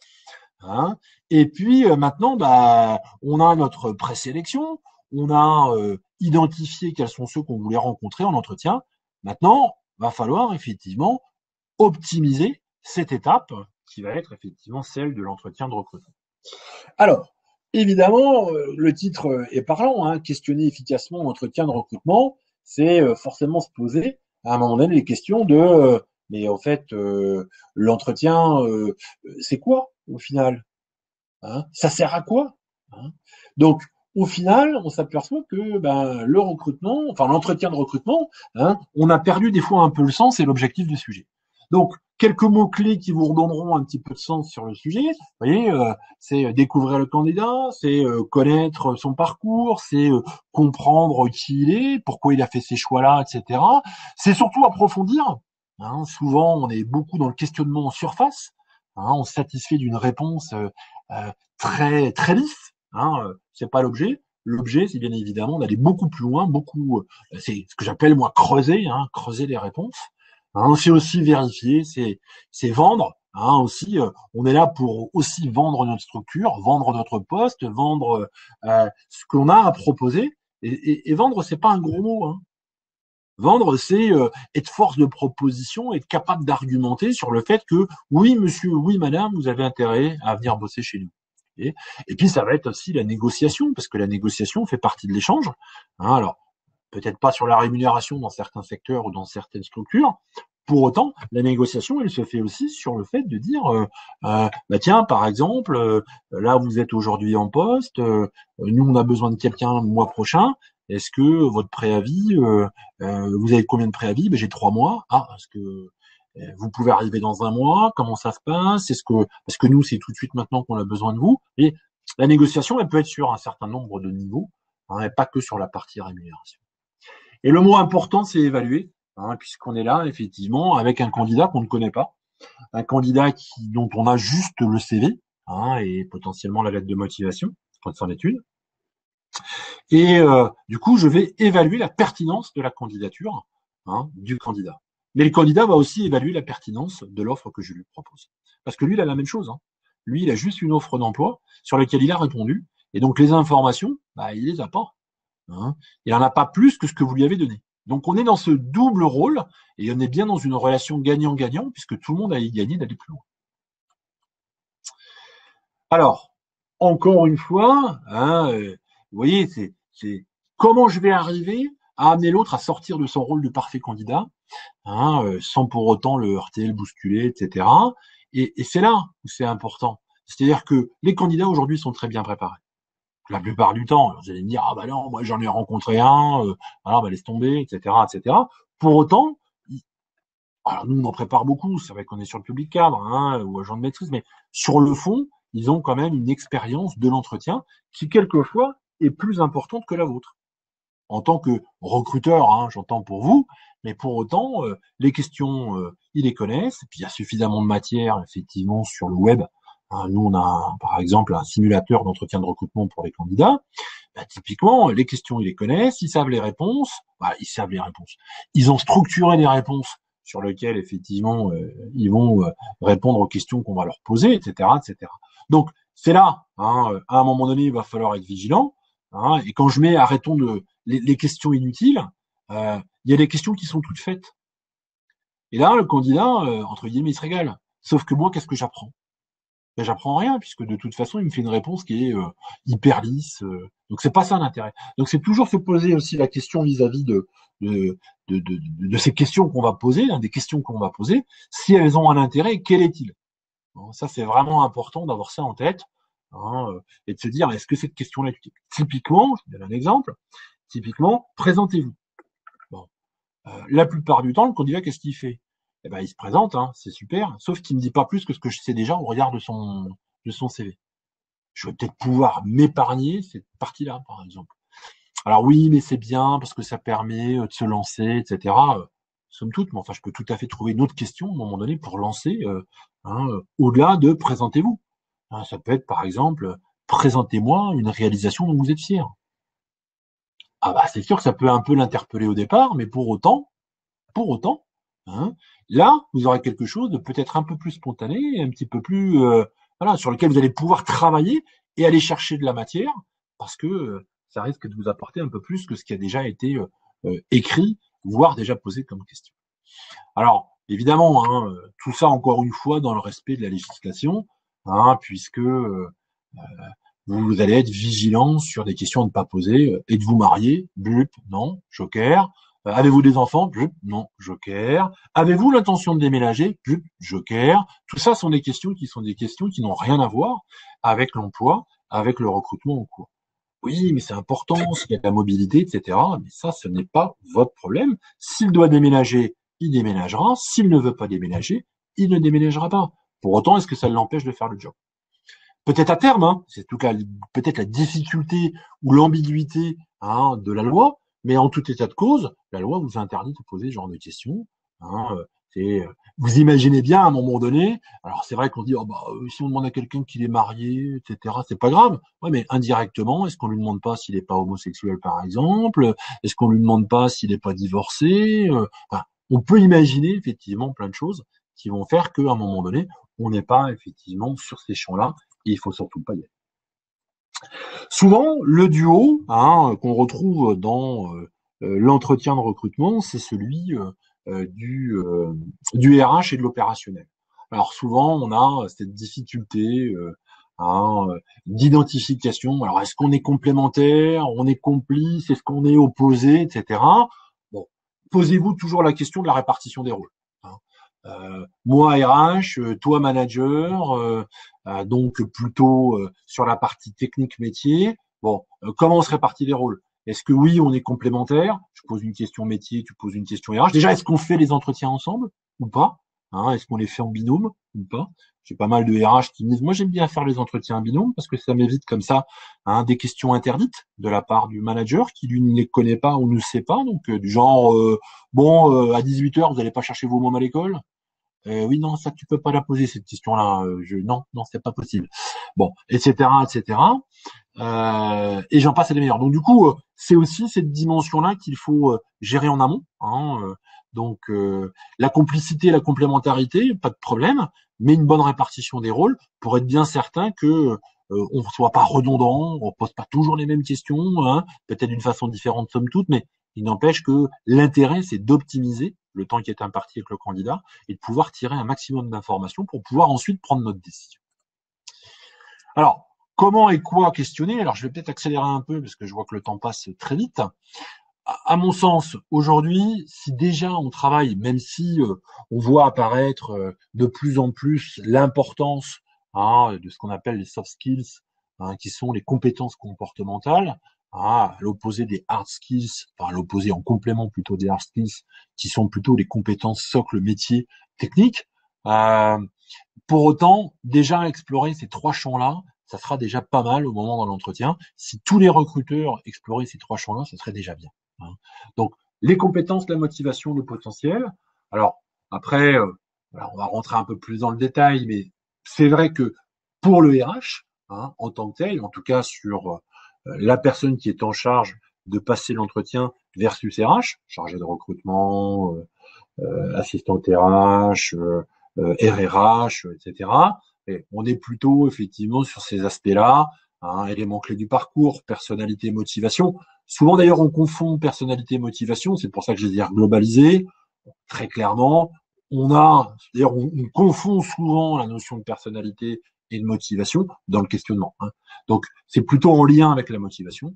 Hein. Et puis maintenant, bah, on a notre présélection, on a identifié quels sont ceux qu'on voulait rencontrer en entretien. Maintenant, va falloir effectivement optimiser cette étape qui va être effectivement celle de l'entretien de recrutement. Alors, évidemment, le titre est parlant, hein, questionner efficacement l'entretien de recrutement, c'est forcément se poser à un moment donné les questions de mais en fait l'entretien c'est quoi au final? Hein, ça sert à quoi? Hein. Donc, au final, on s'aperçoit que ben, le recrutement, enfin l'entretien de recrutement, hein, on a perdu des fois un peu le sens et l'objectif du sujet. Donc, quelques mots-clés qui vous redonneront un petit peu de sens sur le sujet. Vous voyez, c'est découvrir le candidat, c'est connaître son parcours, c'est comprendre qui il est, pourquoi il a fait ces choix-là, etc. C'est surtout approfondir. Hein, souvent, on est beaucoup dans le questionnement en surface. Hein, on se satisfait d'une réponse très très lisse. Hein, c'est pas l'objet. L'objet, c'est bien évidemment d'aller beaucoup plus loin, beaucoup. C'est ce que j'appelle moi creuser, hein, creuser les réponses. Hein, c'est aussi vérifier, c'est vendre. Hein, aussi, on est là pour aussi vendre notre structure, vendre notre poste, vendre ce qu'on a à proposer. Et vendre, c'est pas un gros mot. Hein. Vendre, c'est être force de proposition, être capable d'argumenter sur le fait que oui, monsieur, oui, madame, vous avez intérêt à venir bosser chez nous. Et puis ça va être aussi la négociation, parce que la négociation fait partie de l'échange. Hein, alors, peut-être pas sur la rémunération dans certains secteurs ou dans certaines structures. Pour autant, la négociation, elle se fait aussi sur le fait de dire, bah tiens, par exemple, là vous êtes aujourd'hui en poste, nous on a besoin de quelqu'un le mois prochain. Est-ce que votre préavis, vous avez combien de préavis? Ben, j'ai 3 mois. Ah, est-ce que vous pouvez arriver dans un mois? Comment ça se passe? Est-ce que nous c'est tout de suite maintenant qu'on a besoin de vous? Et la négociation, elle peut être sur un certain nombre de niveaux, hein, et pas que sur la partie rémunération. Et le mot important, c'est évaluer, hein, puisqu'on est là, effectivement, avec un candidat qu'on ne connaît pas, un candidat dont on a juste le CV, hein, et potentiellement la lettre de motivation, quand c'en est une. Et du coup, je vais évaluer la pertinence de la candidature, hein, du candidat. Mais le candidat va aussi évaluer la pertinence de l'offre que je lui propose. Parce que lui, il a la même chose. Hein. Lui, il a juste une offre d'emploi sur laquelle il a répondu. Et donc, les informations, bah, il les a pas. Hein. Il n'en a pas plus que ce que vous lui avez donné. Donc on est dans ce double rôle et on est bien dans une relation gagnant-gagnant puisque tout le monde a y gagné d'aller plus loin. Alors, encore une fois, hein, vous voyez, c'est comment je vais arriver à amener l'autre à sortir de son rôle de parfait candidat, hein, sans pour autant le heurter, le bousculer, etc. Et c'est là où c'est important. C'est-à-dire que les candidats aujourd'hui sont très bien préparés. La plupart du temps, vous allez me dire, ah bah non, moi j'en ai rencontré un, alors bah laisse tomber, etc., etc. Pour autant, alors nous on en prépare beaucoup, c'est vrai qu'on est sur le public cadre, hein, ou agent de maîtrise, mais sur le fond, ils ont quand même une expérience de l'entretien qui quelquefois est plus importante que la vôtre. En tant que recruteur, hein, j'entends pour vous, mais pour autant, les questions, ils les connaissent, et puis il y a suffisamment de matière, effectivement, sur le web. Hein, nous, on a, par exemple, un simulateur d'entretien de recrutement pour les candidats. Bah, typiquement, les questions, ils les connaissent, ils savent les réponses. Bah, ils savent les réponses. Ils ont structuré les réponses sur lesquelles, effectivement, ils vont répondre aux questions qu'on va leur poser, etc., etc. Donc, c'est là, hein, à un moment donné, il va falloir être vigilant. Hein, et quand je mets arrêtons de les questions inutiles, il y a des questions qui sont toutes faites. Et là, le candidat, entre guillemets, il se régale. Sauf que moi, qu'est-ce que j'apprends? Ben, j'apprends rien, puisque de toute façon, il me fait une réponse qui est hyper lisse. Donc c'est pas ça l'intérêt. Donc c'est toujours se poser aussi la question vis-à-vis de, de ces questions qu'on va poser, hein, des questions qu'on va poser. Si elles ont un intérêt, quel est-il? Bon, ça, c'est vraiment important d'avoir ça en tête, hein, et de se dire, est-ce que cette question-là est utile? Typiquement, je vous donne un exemple. Typiquement, présentez-vous. Bon, la plupart du temps, le candidat, qu'est-ce qu'il fait? Eh ben, il se présente, hein, c'est super, sauf qu'il ne me dit pas plus que ce que je sais déjà au regard de son CV. Je vais peut-être pouvoir m'épargner cette partie-là, par exemple. Alors oui, mais c'est bien parce que ça permet de se lancer, etc. Somme toute, mais enfin, je peux tout à fait trouver une autre question à un moment donné pour lancer, hein, au-delà de présentez-vous. Hein, ça peut être, par exemple, présentez-moi une réalisation dont vous êtes fier. Ah bah, c'est sûr que ça peut un peu l'interpeller au départ, mais pour autant, hein, là, vous aurez quelque chose de peut-être un peu plus spontané, un petit peu plus, voilà, sur lequel vous allez pouvoir travailler et aller chercher de la matière, parce que ça risque de vous apporter un peu plus que ce qui a déjà été écrit, voire déjà posé comme question. Alors, évidemment, hein, tout ça encore une fois dans le respect de la législation, hein, puisque vous allez être vigilant sur des questions à ne pas poser. Êtes-vous marié? Blup, non. Joker. Avez-vous des enfants? Blup, non. Joker. Avez-vous l'intention de déménager? Blup, Joker. Tout ça sont des questions qui n'ont rien à voir avec l'emploi, avec le recrutement en cours. Oui, mais c'est important, s'il y a de la mobilité, etc. Mais ça, ce n'est pas votre problème. S'il doit déménager, il déménagera. S'il ne veut pas déménager, il ne déménagera pas. Pour autant, est-ce que ça l'empêche de faire le job? Peut-être à terme, hein, c'est en tout cas peut-être la difficulté ou l'ambiguïté, hein, de la loi, mais en tout état de cause, la loi vous interdit de poser ce genre de questions. Hein, vous imaginez bien à un moment donné, alors c'est vrai qu'on dit oh bah, si on demande à quelqu'un qu'il est marié, etc., c'est pas grave. Ouais, mais indirectement, est-ce qu'on lui demande pas s'il n'est pas homosexuel par exemple? Est-ce qu'on lui demande pas s'il n'est pas divorcé? Enfin, on peut imaginer effectivement plein de choses qui vont faire qu'à un moment donné, on n'est pas effectivement sur ces champs-là et il faut surtout pas y aller. Souvent, le duo, hein, qu'on retrouve dans l'entretien de recrutement, c'est celui du RH et de l'opérationnel. Alors souvent, on a cette difficulté hein, d'identification. Alors, est-ce qu'on est complémentaire, on est complice, est-ce qu'on est opposé, etc. Bon, posez-vous toujours la question de la répartition des rôles. Hein. Moi RH, toi manager, donc plutôt sur la partie technique métier. Bon, comment on se répartit les rôles? Est-ce que oui, on est complémentaires? Je pose une question métier, tu poses une question RH. Déjà, est-ce qu'on fait les entretiens ensemble ou pas? Hein, est-ce qu'on les fait en binôme ou pas? J'ai pas mal de RH qui me disent, moi j'aime bien faire les entretiens en binôme parce que ça m'évite comme ça hein, des questions interdites de la part du manager qui lui ne les connaît pas ou ne sait pas. Donc du genre, bon, à 18h, vous n'allez pas chercher vos mômes à l'école? Oui, non, ça tu peux pas la poser cette question-là. Non, non, c'est pas possible. Bon, etc., etc. Et j'en passe à des meilleurs. Donc du coup, c'est aussi cette dimension-là qu'il faut gérer en amont. Hein, donc la complicité, la complémentarité, pas de problème, mais une bonne répartition des rôles pour être bien certain que on ne soit pas redondant, on pose pas toujours les mêmes questions, hein, peut-être d'une façon différente somme toute, mais il n'empêche que l'intérêt, c'est d'optimiser le temps qui est imparti avec le candidat et de pouvoir tirer un maximum d'informations pour pouvoir ensuite prendre notre décision. Alors, comment et quoi questionner? Alors, je vais peut-être accélérer un peu parce que je vois que le temps passe très vite. À mon sens, aujourd'hui, si déjà on travaille, même si on voit apparaître de plus en plus l'importance hein, de ce qu'on appelle les soft skills, qui sont les compétences comportementales, à l'opposé des hard skills, enfin à l'opposé en complément plutôt des hard skills, qui sont plutôt les compétences socles métiers techniques. Pour autant, déjà explorer ces trois champs-là, ça sera déjà pas mal au moment de l'entretien. Si tous les recruteurs exploraient ces trois champs-là, ça serait déjà bien. Donc, les compétences, la motivation, le potentiel. Alors, après, voilà, on va rentrer un peu plus dans le détail, mais c'est vrai que pour le RH, en tant que tel, en tout cas sur la personne qui est en charge de passer l'entretien versus RH, chargé de recrutement, assistante RH, RRH, etc. Et on est plutôt effectivement sur ces aspects-là, éléments clés du parcours, personnalité, motivation. Souvent d'ailleurs on confond personnalité et motivation, c'est pour ça que je les ai globalisés. Très clairement, d'ailleurs on confond souvent la notion de personnalité et de motivation dans le questionnement. Donc c'est plutôt en lien avec la motivation,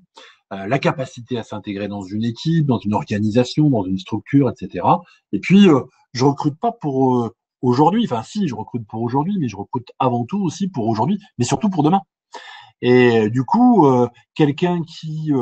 la capacité à s'intégrer dans une équipe, dans une organisation, dans une structure, etc. Et puis je recrute pas pour aujourd'hui, enfin si je recrute pour aujourd'hui, mais je recrute avant tout aussi pour aujourd'hui, mais surtout pour demain. Et du coup, quelqu'un qui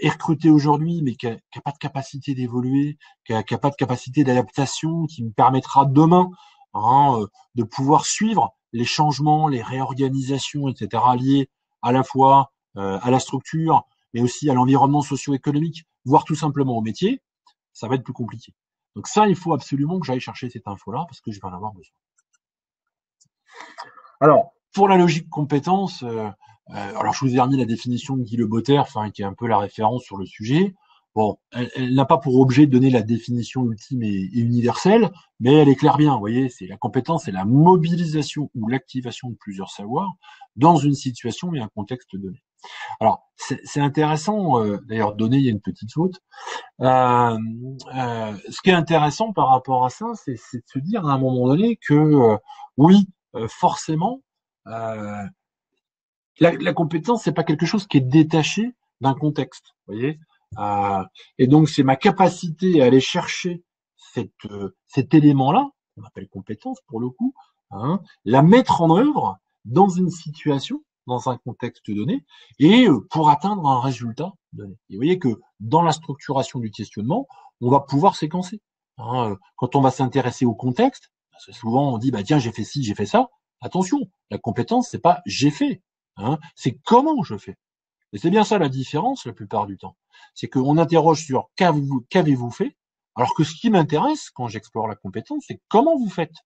est recruté aujourd'hui, mais qui a pas de capacité d'évoluer, qui a pas de capacité d'adaptation, qui me permettra demain de pouvoir suivre les changements, les réorganisations, etc., liés à la fois à la structure, mais aussi à l'environnement socio-économique, voire tout simplement au métier, ça va être plus compliqué. Donc ça, il faut absolument que j'aille chercher cette info-là, parce que je vais en avoir besoin. Alors, pour la logique compétence, alors je vous ai remis la définition de Guy Lebotter, qui est un peu la référence sur le sujet. Bon, elle n'a pas pour objet de donner la définition ultime et universelle, mais elle éclaire bien. Vous voyez, c'est la compétence, c'est la mobilisation ou l'activation de plusieurs savoirs dans une situation et un contexte donné. Alors, c'est intéressant. D'ailleurs, donné, il y a une petite faute. Ce qui est intéressant par rapport à ça, c'est de se dire à un moment donné que oui, forcément, la compétence, c'est pas quelque chose qui est détaché d'un contexte, vous voyez. Et donc, c'est ma capacité à aller chercher cet élément-là, qu'on appelle compétence pour le coup, la mettre en œuvre dans une situation, dans un contexte donné, et pour atteindre un résultat donné. Et vous voyez que dans la structuration du questionnement, on va pouvoir séquencer. Quand on va s'intéresser au contexte, parce que souvent on dit bah tiens j'ai fait ci, j'ai fait ça. Attention, la compétence c'est pas j'ai fait, c'est comment je fais. Et c'est bien ça la différence la plupart du temps. C'est qu'on interroge sur qu'avez-vous fait, alors que ce qui m'intéresse quand j'explore la compétence, c'est comment vous faites.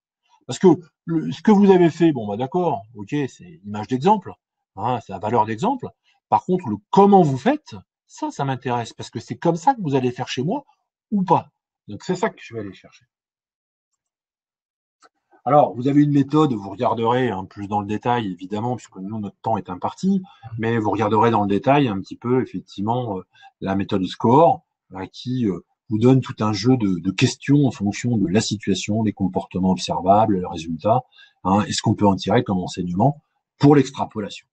Parce que ce que vous avez fait, bon bah d'accord, ok, c'est image d'exemple, c'est la valeur d'exemple. Par contre, le comment vous faites, ça m'intéresse, parce que c'est comme ça que vous allez faire chez moi ou pas. Donc c'est ça que je vais aller chercher. Alors, vous avez une méthode, vous regarderez plus dans le détail, évidemment, puisque nous, notre temps est imparti, mais vous regarderez dans le détail un petit peu, effectivement, la méthode SCORE, qui vous donne tout un jeu de questions en fonction de la situation, des comportements observables, les résultats, et ce qu'on peut en tirer comme enseignement pour l'extrapolation.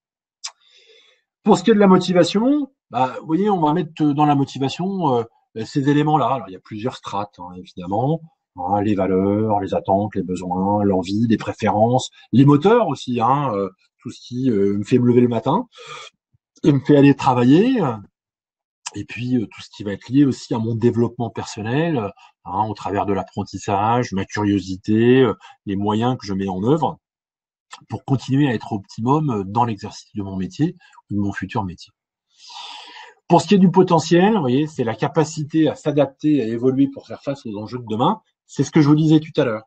Pour ce qui est de la motivation, vous voyez, on va mettre dans la motivation ces éléments-là. Alors, il y a plusieurs strates, évidemment. Les valeurs, les attentes, les besoins, l'envie, les préférences, les moteurs aussi, tout ce qui me fait me lever le matin et me fait aller travailler, et puis tout ce qui va être lié aussi à mon développement personnel, au travers de l'apprentissage, ma curiosité, les moyens que je mets en œuvre pour continuer à être optimum dans l'exercice de mon métier ou de mon futur métier. Pour ce qui est du potentiel, vous voyez, c'est la capacité à s'adapter, à évoluer pour faire face aux enjeux de demain. C'est ce que je vous disais tout à l'heure.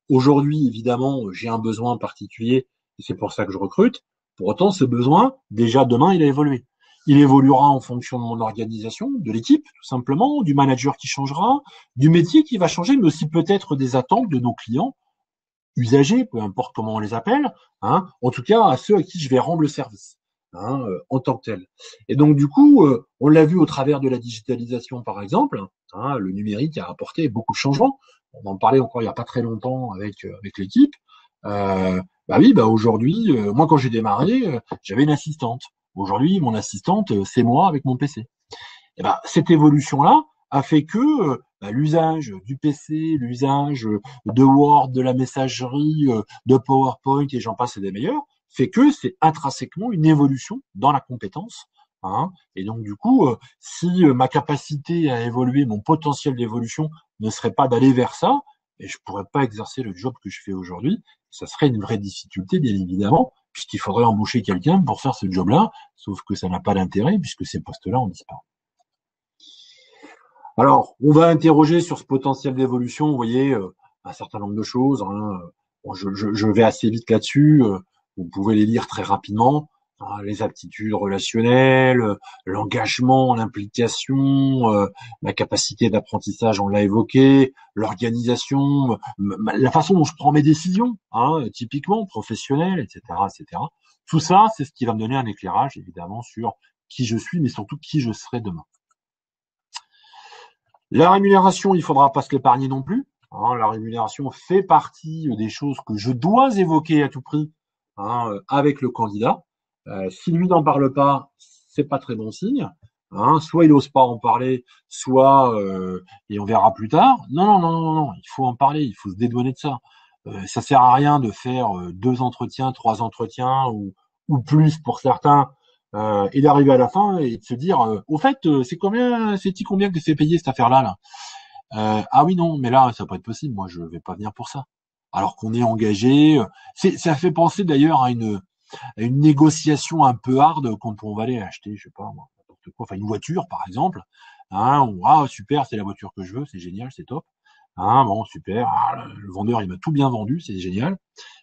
Aujourd'hui, évidemment, j'ai un besoin particulier et c'est pour ça que je recrute. Pour autant, ce besoin, déjà demain, il a évolué. Il évoluera en fonction de mon organisation, de l'équipe, tout simplement, du manager qui changera, du métier qui va changer, mais aussi peut-être des attentes de nos clients, usagers, peu importe comment on les appelle, en tout cas à ceux à qui je vais rendre le service. En tant que tel. Et donc du coup, on l'a vu au travers de la digitalisation par exemple, le numérique a apporté beaucoup de changements. On en parlait encore il n'y a pas très longtemps avec l'équipe. Aujourd'hui, moi quand j'ai démarré, j'avais une assistante. Aujourd'hui, mon assistante, c'est moi avec mon PC. Et cette évolution-là a fait que l'usage du PC, l'usage de Word, de la messagerie, de PowerPoint et j'en passe et des meilleurs, fait que c'est intrinsèquement une évolution dans la compétence. Hein. Et donc du coup, si ma capacité à évoluer, mon potentiel d'évolution ne serait pas d'aller vers ça, et je pourrais pas exercer le job que je fais aujourd'hui. Ça serait une vraie difficulté, bien évidemment, puisqu'il faudrait embaucher quelqu'un pour faire ce job-là, sauf que ça n'a pas d'intérêt puisque ces postes-là ont disparu. Alors, on va interroger sur ce potentiel d'évolution, vous voyez, un certain nombre de choses. Hein. Bon, je vais assez vite là-dessus. Vous pouvez les lire très rapidement. Hein, les aptitudes relationnelles, l'engagement, l'implication, ma capacité d'apprentissage, on l'a évoqué, l'organisation, la façon dont je prends mes décisions, hein, typiquement professionnelles, etc., etc. Tout ça, c'est ce qui va me donner un éclairage, évidemment, sur qui je suis, mais surtout qui je serai demain. La rémunération, il faudra pas se l'épargner non plus. Hein, la rémunération fait partie des choses que je dois évoquer à tout prix, hein, avec le candidat. Si lui n'en parle pas, c'est pas très bon signe. Hein, soit il n'ose pas en parler, soit et on verra plus tard. Non, non, non, non, non, il faut en parler, il faut se dédouaner de ça. Ça sert à rien de faire 2 entretiens, 3 entretiens ou plus pour certains et d'arriver à la fin et de se dire au fait c'est combien que c'est payé cette affaire là. Ah oui non mais là ça va pas être possible, moi je vais pas venir pour ça alors qu'on est engagé. Ça fait penser d'ailleurs à une négociation un peu hard quand on va aller acheter je sais pas moi n'importe quoi, enfin une voiture par exemple, hein, ah super c'est la voiture que je veux, c'est génial, c'est top. Hein, bon super, le vendeur il m'a tout bien vendu, c'est génial.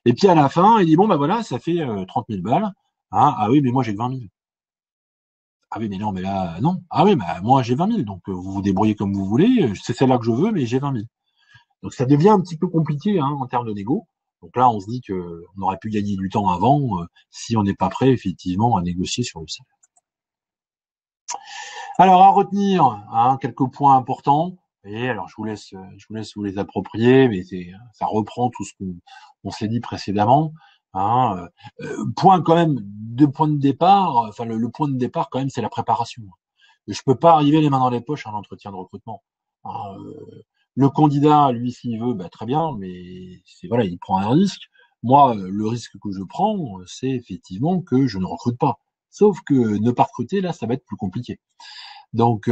Et puis à la fin il dit bon bah voilà ça fait 30 000 balles. Hein, ah oui mais moi j'ai que 20 000. Ah oui, mais non, mais là, non. Ah oui, bah, moi, j'ai 20 000, donc vous vous débrouillez comme vous voulez. C'est celle-là que je veux, mais j'ai 20 000. Donc ça devient un petit peu compliqué hein, en termes de négo. Donc là, on se dit que on aurait pu gagner du temps avant si on n'est pas prêt, effectivement, à négocier sur le salaire. Alors, à retenir hein, quelques points importants. Et alors, je vous laisse vous les approprier, mais ça reprend tout ce qu'on s'est dit précédemment. Hein, point quand même, point de départ. Enfin, le point de départ quand même, c'est la préparation. Je peux pas arriver les mains dans les poches à un entretien de recrutement. Hein, le candidat, lui, s'il veut, bah, très bien, mais c'est voilà, il prend un risque. Moi, le risque que je prends, c'est effectivement que je ne recrute pas. Sauf que ne pas recruter, là, ça va être plus compliqué. Donc,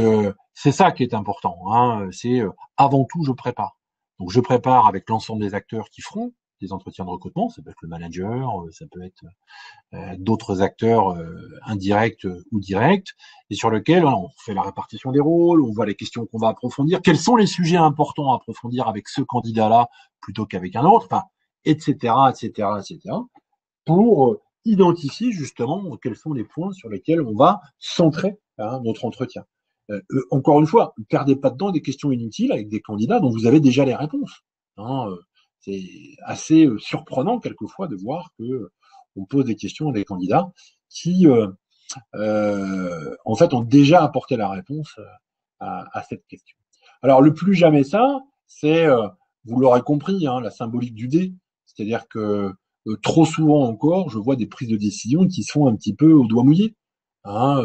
c'est ça qui est important. Hein, c'est avant tout, je prépare. Donc, je prépare avec l'ensemble des acteurs qui feront des entretiens de recrutement. Ça peut être le manager, ça peut être d'autres acteurs indirects ou directs, et sur lequel on fait la répartition des rôles, on voit les questions qu'on va approfondir, quels sont les sujets importants à approfondir avec ce candidat-là plutôt qu'avec un autre, enfin, etc., etc., etc., pour identifier justement quels sont les points sur lesquels on va centrer hein, notre entretien. Encore une fois, ne perdez pas de temps des questions inutiles avec des candidats dont vous avez déjà les réponses. Hein, c'est assez surprenant quelquefois de voir que on pose des questions à des candidats qui, en fait, ont déjà apporté la réponse à cette question. Alors, le plus jamais ça, c'est, vous l'aurez compris, hein, la symbolique du dé. C'est-à-dire que trop souvent encore, je vois des prises de décision qui sont un petit peu au doigt mouillé. Hein,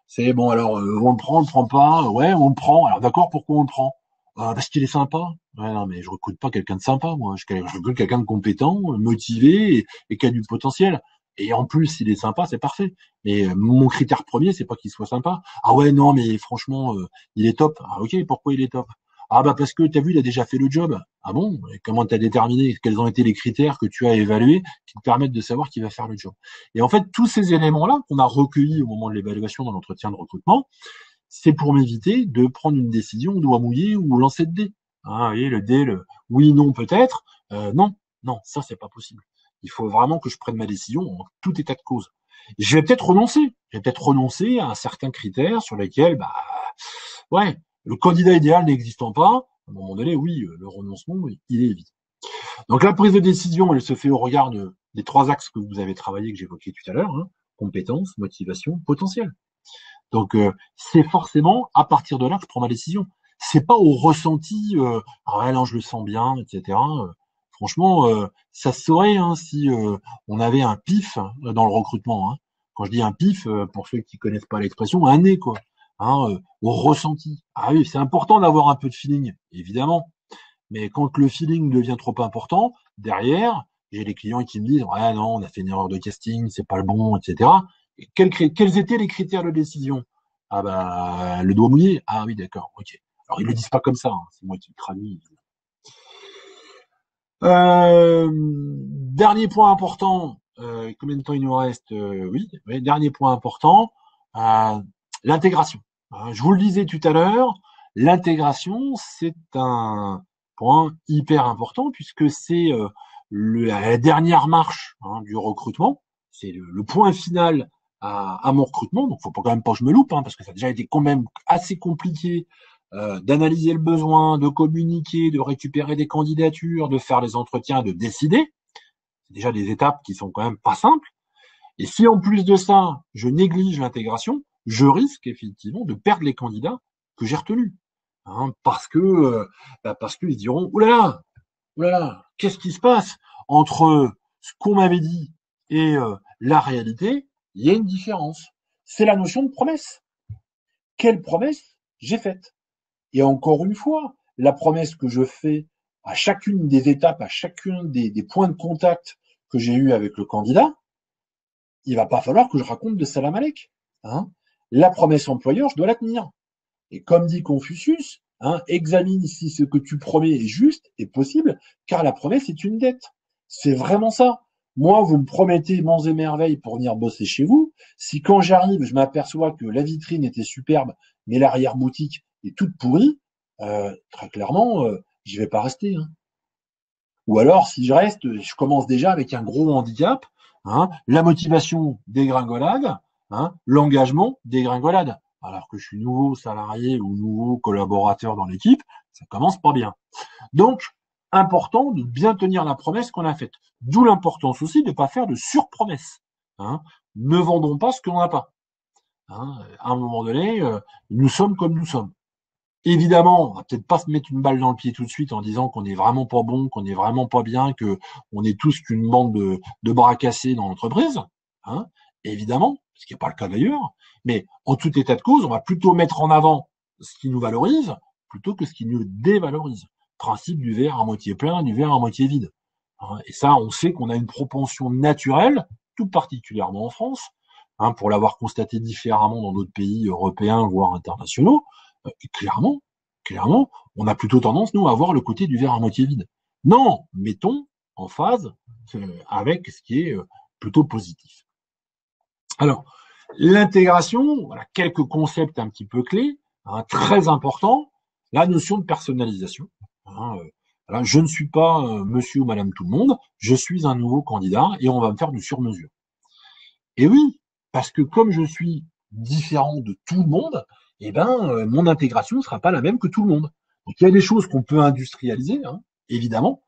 c'est bon, alors on le prend pas, ouais, on le prend. Alors d'accord, pourquoi on le prend? Parce qu'il est sympa. Ouais, non, mais je recrute pas quelqu'un de sympa, moi. Je recrute quelqu'un de compétent, motivé et qui a du potentiel. Et en plus, s'il est sympa, c'est parfait. Mais mon critère premier, c'est pas qu'il soit sympa. Ah ouais, non, mais franchement, il est top. Ah ok, pourquoi il est top? Ah bah parce que t'as vu, il a déjà fait le job. Ah bon? Et comment t'as déterminé? Quels ont été les critères que tu as évalués qui te permettent de savoir qui va faire le job? Et en fait, tous ces éléments-là qu'on a recueillis au moment de l'évaluation dans l'entretien de recrutement, c'est pour m'éviter de prendre une décision au doigt mouillé ou lancer de dés. Hein, vous voyez, le dé, le oui, non, peut-être. Non, non, ça c'est pas possible. Il faut vraiment que je prenne ma décision en tout état de cause. Je vais peut-être renoncer. Je vais peut-être renoncer à un certain critère sur lesquels, bah, ouais, le candidat idéal n'existant pas, à un moment donné, oui, le renoncement, il est évident. Donc la prise de décision, elle se fait au regard des 3 axes que vous avez travaillé, que j'évoquais tout à l'heure, hein, compétences, motivation, potentiel. Donc c'est forcément à partir de là que je prends ma décision. C'est pas au ressenti, ah ouais, non, je le sens bien, etc. Franchement, ça se saurait hein, si on avait un pif dans le recrutement. Hein. Quand je dis un pif, pour ceux qui connaissent pas l'expression, un nez quoi. Hein, au ressenti. Ah oui, c'est important d'avoir un peu de feeling, évidemment. Mais quand le feeling devient trop important, derrière, j'ai des clients qui me disent ouais non, on a fait une erreur de casting, c'est pas le bon, etc. Et quels étaient les critères de décision? Ah bah le doigt mouillé. Ah oui d'accord, ok. Alors ils le disent pas comme ça, hein, c'est moi qui le traduis. Dernier point important, combien de temps il nous reste? Oui, dernier point important, euh, l'intégration. Je vous le disais tout à l'heure, l'intégration, c'est un point hyper important puisque c'est la dernière marche du recrutement. C'est le point final à mon recrutement. Donc, faut pas quand même pas que je me loupe, parce que ça a déjà été quand même assez compliqué d'analyser le besoin, de communiquer, de récupérer des candidatures, de faire les entretiens, de décider. C'est déjà des étapes qui sont quand même pas simples. Et si en plus de ça, je néglige l'intégration, je risque effectivement de perdre les candidats que j'ai retenus. Parce qu'ils diront oulala, qu'est-ce qui se passe entre ce qu'on m'avait dit et la réalité? Il y a une différence. C'est la notion de promesse. Quelle promesse j'ai faite? Et encore une fois, la promesse que je fais à chacune des étapes, à chacun des points de contact que j'ai eu avec le candidat, il va pas falloir que je raconte de salam alek. La promesse employeur, je dois la tenir. Et comme dit Confucius, examine si ce que tu promets est juste et possible, car la promesse est une dette. C'est vraiment ça. Moi, vous me promettez monts et merveilles pour venir bosser chez vous. Si quand j'arrive, je m'aperçois que la vitrine était superbe, mais l'arrière-boutique est toute pourrie, très clairement, j'y vais pas rester. Ou alors, si je reste, je commence déjà avec un gros handicap, la motivation dégringolade, l'engagement dégringolade. Alors que je suis nouveau salarié ou nouveau collaborateur dans l'équipe, ça commence pas bien. Donc, important de bien tenir la promesse qu'on a faite. D'où l'importance aussi de ne pas faire de surpromesses. Ne vendons pas ce que l'on n'a pas. À un moment donné, nous sommes comme nous sommes. Évidemment, on va peut-être pas se mettre une balle dans le pied tout de suite en disant qu'on est vraiment pas bon, qu'on est vraiment pas bien, que on est tous qu'une bande de bras cassés dans l'entreprise. Évidemment, ce qui n'est pas le cas d'ailleurs. Mais en tout état de cause, on va plutôt mettre en avant ce qui nous valorise plutôt que ce qui nous dévalorise. Principe du verre à moitié plein, du verre à moitié vide. Et ça, on sait qu'on a une propension naturelle, tout particulièrement en France, pour l'avoir constaté différemment dans d'autres pays européens, voire internationaux. Clairement, on a plutôt tendance, nous, à voir le côté du verre à moitié vide. Non, mettons en phase avec ce qui est plutôt positif. Alors, l'intégration, voilà, quelques concepts un petit peu clés, très importants. La notion de personnalisation. Voilà, je ne suis pas monsieur ou madame tout le monde, je suis un nouveau candidat et on va me faire du sur-mesure. Et oui, parce que comme je suis différent de tout le monde, mon intégration ne sera pas la même que tout le monde. Donc il y a des choses qu'on peut industrialiser, évidemment,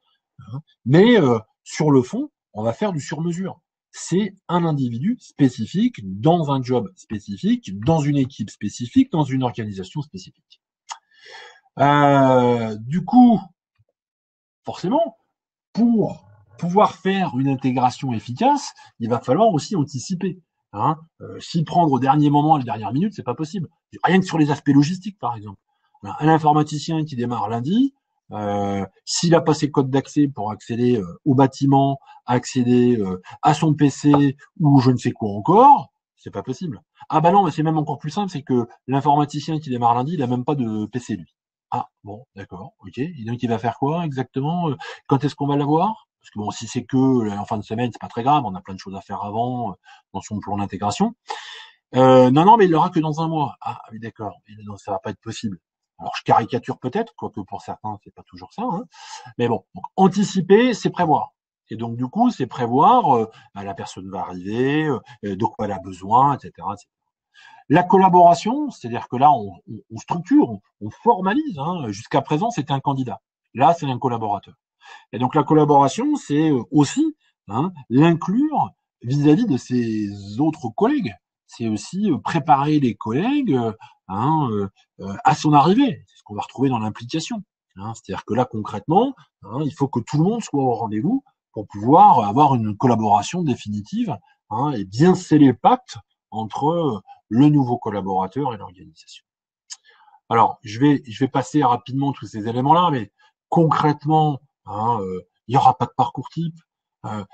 mais sur le fond, on va faire du sur-mesure. C'est un individu spécifique, dans un job spécifique, dans une équipe spécifique, dans une organisation spécifique. Du coup, forcément, pour pouvoir faire une intégration efficace, il va falloir aussi anticiper. S'y prendre au dernier moment, à la dernière minute, c'est pas possible. Rien que sur les aspects logistiques, par exemple. Un informaticien qui démarre lundi, s'il a pas ses codes d'accès pour accéder au bâtiment, accéder à son PC ou je ne sais quoi encore, c'est pas possible. Ah bah non, mais c'est même encore plus simple, c'est que l'informaticien qui démarre lundi, il a même pas de PC lui. Ah bon, d'accord, ok. Et donc il va faire quoi exactement? Quand est-ce qu'on va l'avoir? Parce que bon, si c'est que en fin de semaine, c'est pas très grave, on a plein de choses à faire avant dans son plan d'intégration. Non, mais il l'aura que dans un mois. Ah oui, d'accord. Non, ça va pas être possible. Alors je caricature peut-être, quoique pour certains c'est pas toujours ça. Mais bon, donc anticiper, c'est prévoir. Et donc du coup, c'est prévoir la personne va arriver, de quoi elle a besoin, etc., etc. La collaboration, c'est-à-dire que là, on structure, on formalise. Jusqu'à présent, c'était un candidat. Là, c'est un collaborateur. Et donc la collaboration, c'est aussi l'inclure vis-à-vis de ses autres collègues. C'est aussi préparer les collègues à son arrivée. C'est ce qu'on va retrouver dans l'implication. C'est-à-dire que là, concrètement, il faut que tout le monde soit au rendez-vous pour pouvoir avoir une collaboration définitive et bien sceller le pacte entre le nouveau collaborateur et l'organisation. Alors, je vais passer rapidement tous ces éléments-là, mais concrètement, il n'y aura pas de parcours type.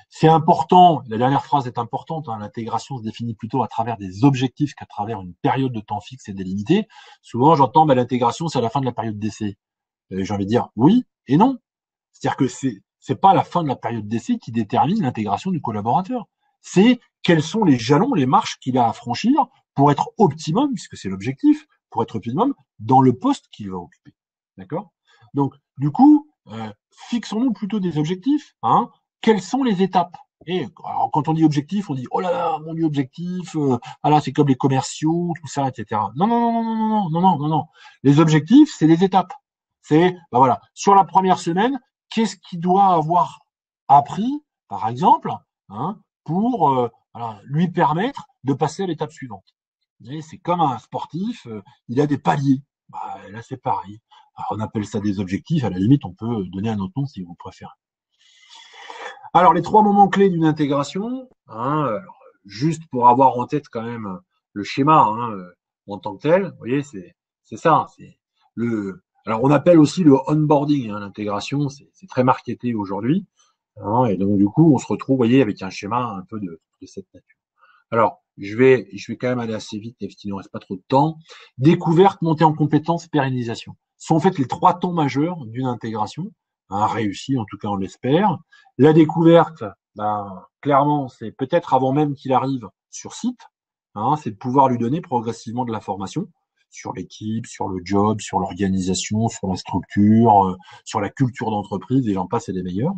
C'est important, la dernière phrase est importante, hein, l'intégration se définit plutôt à travers des objectifs qu'à travers une période de temps fixe et délimitée. Souvent, j'entends, l'intégration, c'est à la fin de la période d'essai. J'ai envie de dire oui et non. C'est-à-dire que c'est pas la fin de la période d'essai qui détermine l'intégration du collaborateur. C'est quels sont les jalons, les marches qu'il a à franchir pour être optimum, puisque c'est l'objectif, pour être optimum dans le poste qu'il va occuper. D'accord? Donc, du coup, fixons-nous plutôt des objectifs. Hein. Quelles sont les étapes? Et alors, quand on dit objectif, on dit oh là là, mon Dieu, objectif, ah là, c'est comme les commerciaux, tout ça, etc. Non, non, non, non, non, non, non, non, non, non. Les objectifs, c'est des étapes. C'est, voilà, sur la première semaine, qu'est-ce qu'il doit avoir appris, par exemple, hein, pour voilà, lui permettre de passer à l'étape suivante. C'est comme un sportif, il a des paliers. Bah, là, c'est pareil. Alors, on appelle ça des objectifs. À la limite, on peut donner un autre nom si vous préférez. Alors, les 3 moments clés d'une intégration, hein, alors, juste pour avoir en tête quand même le schéma hein, en tant que tel, vous voyez, c'est ça. C'est le. Alors, on appelle aussi le onboarding, hein, l'intégration, c'est très marketé aujourd'hui. Hein, et donc, du coup, on se retrouve, vous voyez, avec un schéma un peu de cette nature. Alors, je vais quand même aller assez vite, parce qu'il ne reste pas trop de temps. Découverte, montée en compétences, pérennisation. Ce sont en fait les 3 temps majeurs d'une intégration, hein, réussie, en tout cas on l'espère. La découverte, clairement, c'est peut-être avant même qu'il arrive sur site, hein, c'est de pouvoir lui donner progressivement de l'information sur l'équipe, sur le job, sur l'organisation, sur la structure, sur la culture d'entreprise, et j'en passe et des meilleurs.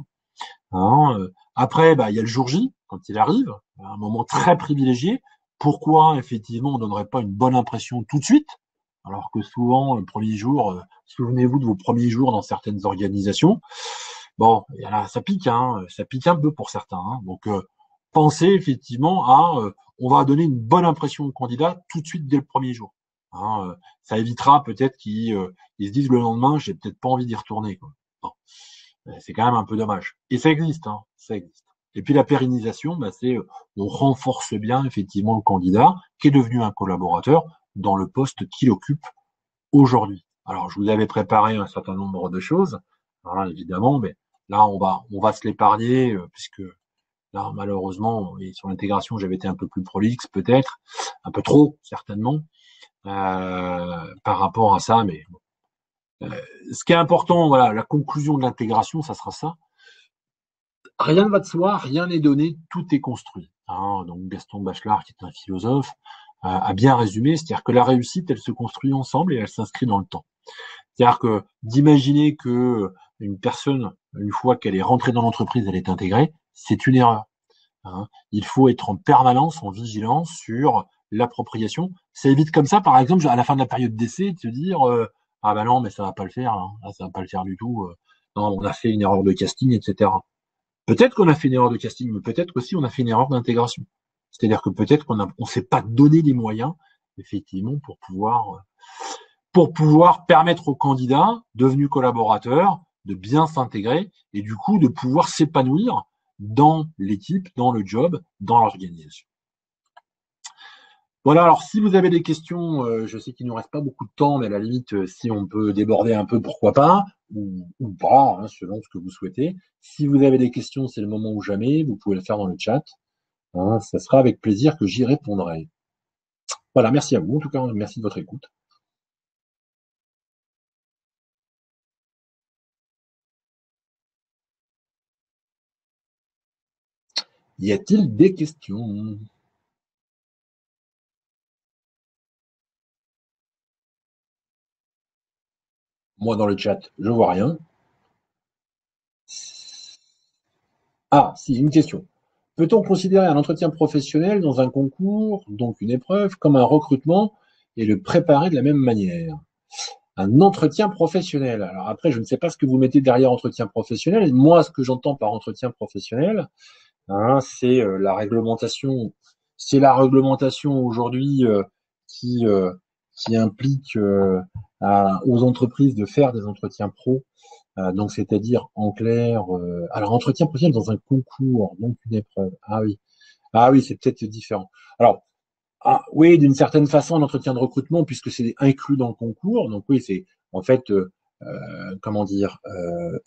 Hein, après, il y a le jour J, quand il arrive, un moment très privilégié. Pourquoi, effectivement, on ne donnerait pas une bonne impression tout de suite, alors que souvent, le premier jour, souvenez-vous de vos premiers jours dans certaines organisations. Bon, là, ça pique un peu pour certains. Hein. Donc, pensez effectivement à, on va donner une bonne impression au candidat tout de suite dès le premier jour. Hein, ça évitera peut-être qu'ils se disent le lendemain, j'ai peut-être pas envie d'y retourner. Quoi. Bon. C'est quand même un peu dommage. Et ça existe, hein, ça existe. Et puis la pérennisation, c'est on renforce bien effectivement le candidat qui est devenu un collaborateur dans le poste qu'il occupe aujourd'hui. Alors je vous avais préparé un certain nombre de choses, hein, évidemment, mais là on va se l'épargner puisque là malheureusement et sur l'intégration j'avais été un peu plus prolixe peut-être, un peu trop certainement par rapport à ça, mais bon. Ce qui est important, voilà, la conclusion de l'intégration, ça sera ça. Rien ne va de soi, rien n'est donné, tout est construit. Hein, donc Gaston Bachelard, qui est un philosophe, a bien résumé, c'est-à-dire que la réussite, elle se construit ensemble et elle s'inscrit dans le temps. C'est-à-dire que d'imaginer que une personne, une fois qu'elle est rentrée dans l'entreprise, elle est intégrée, c'est une erreur. Hein. Il faut être en permanence, en vigilance sur l'appropriation. Ça évite comme ça, par exemple, à la fin de la période d'essai, de se dire ah ben non, mais ça va pas le faire, hein. Là, ça va pas le faire du tout. Non, on a fait une erreur de casting, etc. Peut-être qu'on a fait une erreur de casting, mais peut-être qu'aussi on a fait une erreur d'intégration. C'est-à-dire que peut-être on s'est pas donné les moyens, effectivement, pour pouvoir permettre aux candidats devenus collaborateurs de bien s'intégrer et du coup de pouvoir s'épanouir dans l'équipe, dans le job, dans l'organisation. Voilà, alors si vous avez des questions, je sais qu'il ne nous reste pas beaucoup de temps, mais à la limite, si on peut déborder un peu, pourquoi pas, ou pas, hein, selon ce que vous souhaitez. Si vous avez des questions, c'est le moment ou jamais, vous pouvez le faire dans le chat. Hein, ça sera avec plaisir que j'y répondrai. Voilà, merci à vous, en tout cas, merci de votre écoute. Y a-t-il des questions? Moi, dans le chat, je vois rien. Ah, si, une question. Peut-on considérer un entretien professionnel dans un concours, donc une épreuve, comme un recrutement et le préparer de la même manière? Un entretien professionnel. Alors après, je ne sais pas ce que vous mettez derrière entretien professionnel. Moi, ce que j'entends par entretien professionnel, hein, c'est la réglementation. C'est la réglementation aujourd'hui qui qui implique aux entreprises de faire des entretiens pro. Donc, c'est-à-dire en clair, alors entretien professionnel dans un concours, donc une épreuve. Ah oui, c'est peut-être différent. Alors, oui, d'une certaine façon, un entretien de recrutement, puisque c'est inclus dans le concours. Donc oui, c'est en fait, comment dire,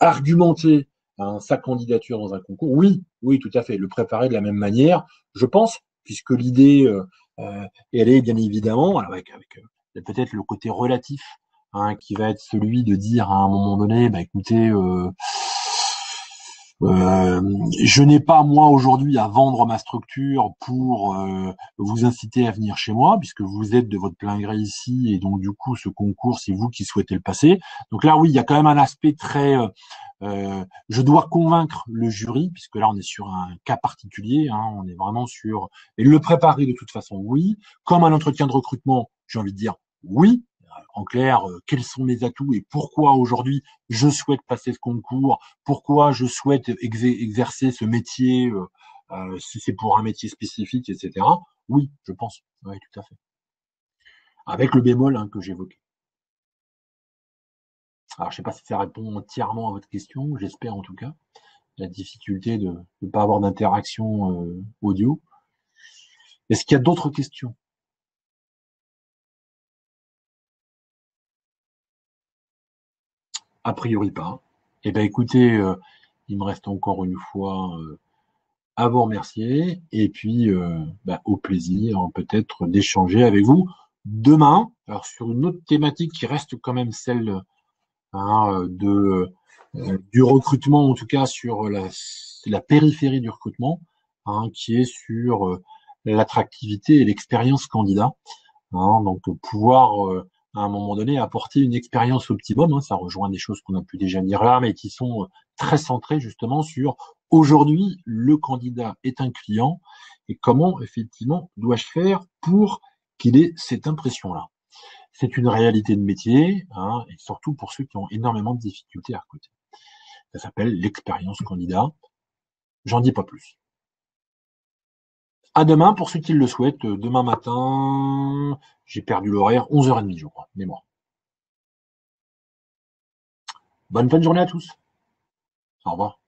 argumenter hein, sa candidature dans un concours, oui, oui, tout à fait, le préparer de la même manière, je pense, puisque l'idée, elle est bien évidemment, avec peut-être le côté relatif, hein, qui va être celui de dire à un moment donné, bah écoutez, euh, je n'ai pas moi aujourd'hui à vendre ma structure pour vous inciter à venir chez moi, puisque vous êtes de votre plein gré ici, et donc du coup ce concours c'est vous qui souhaitez le passer. Donc là oui, il y a quand même un aspect très je dois convaincre le jury, puisque là on est sur un cas particulier, hein, on est vraiment sur et le préparer de toute façon oui, comme un entretien de recrutement, j'ai envie de dire oui. En clair, quels sont mes atouts et pourquoi aujourd'hui je souhaite passer ce concours, pourquoi je souhaite exercer ce métier, si c'est pour un métier spécifique, etc. Oui, je pense. Oui, tout à fait. Avec le bémol hein, que j'évoquais. Alors, je sais pas si ça répond entièrement à votre question, j'espère en tout cas. La difficulté de ne pas avoir d'interaction audio. Est-ce qu'il y a d'autres questions? A priori pas. Eh ben écoutez, il me reste encore une fois à vous remercier et puis bah, au plaisir peut-être d'échanger avec vous demain. Alors sur une autre thématique qui reste quand même celle hein, du recrutement, en tout cas sur la périphérie du recrutement, hein, qui est sur l'attractivité et l'expérience candidat. Hein, donc pouvoir à un moment donné apporter une expérience optimum, hein, ça rejoint des choses qu'on a pu déjà dire là, mais qui sont très centrées justement sur aujourd'hui le candidat est un client et comment effectivement dois-je faire pour qu'il ait cette impression-là. C'est une réalité de métier, hein, et surtout pour ceux qui ont énormément de difficultés à recruter. Ça s'appelle l'expérience candidat. J'en dis pas plus. À demain pour ceux qui le souhaitent. Demain matin, j'ai perdu l'horaire, 11h30 je crois, mémoire. Bonne fin de journée à tous. Au revoir.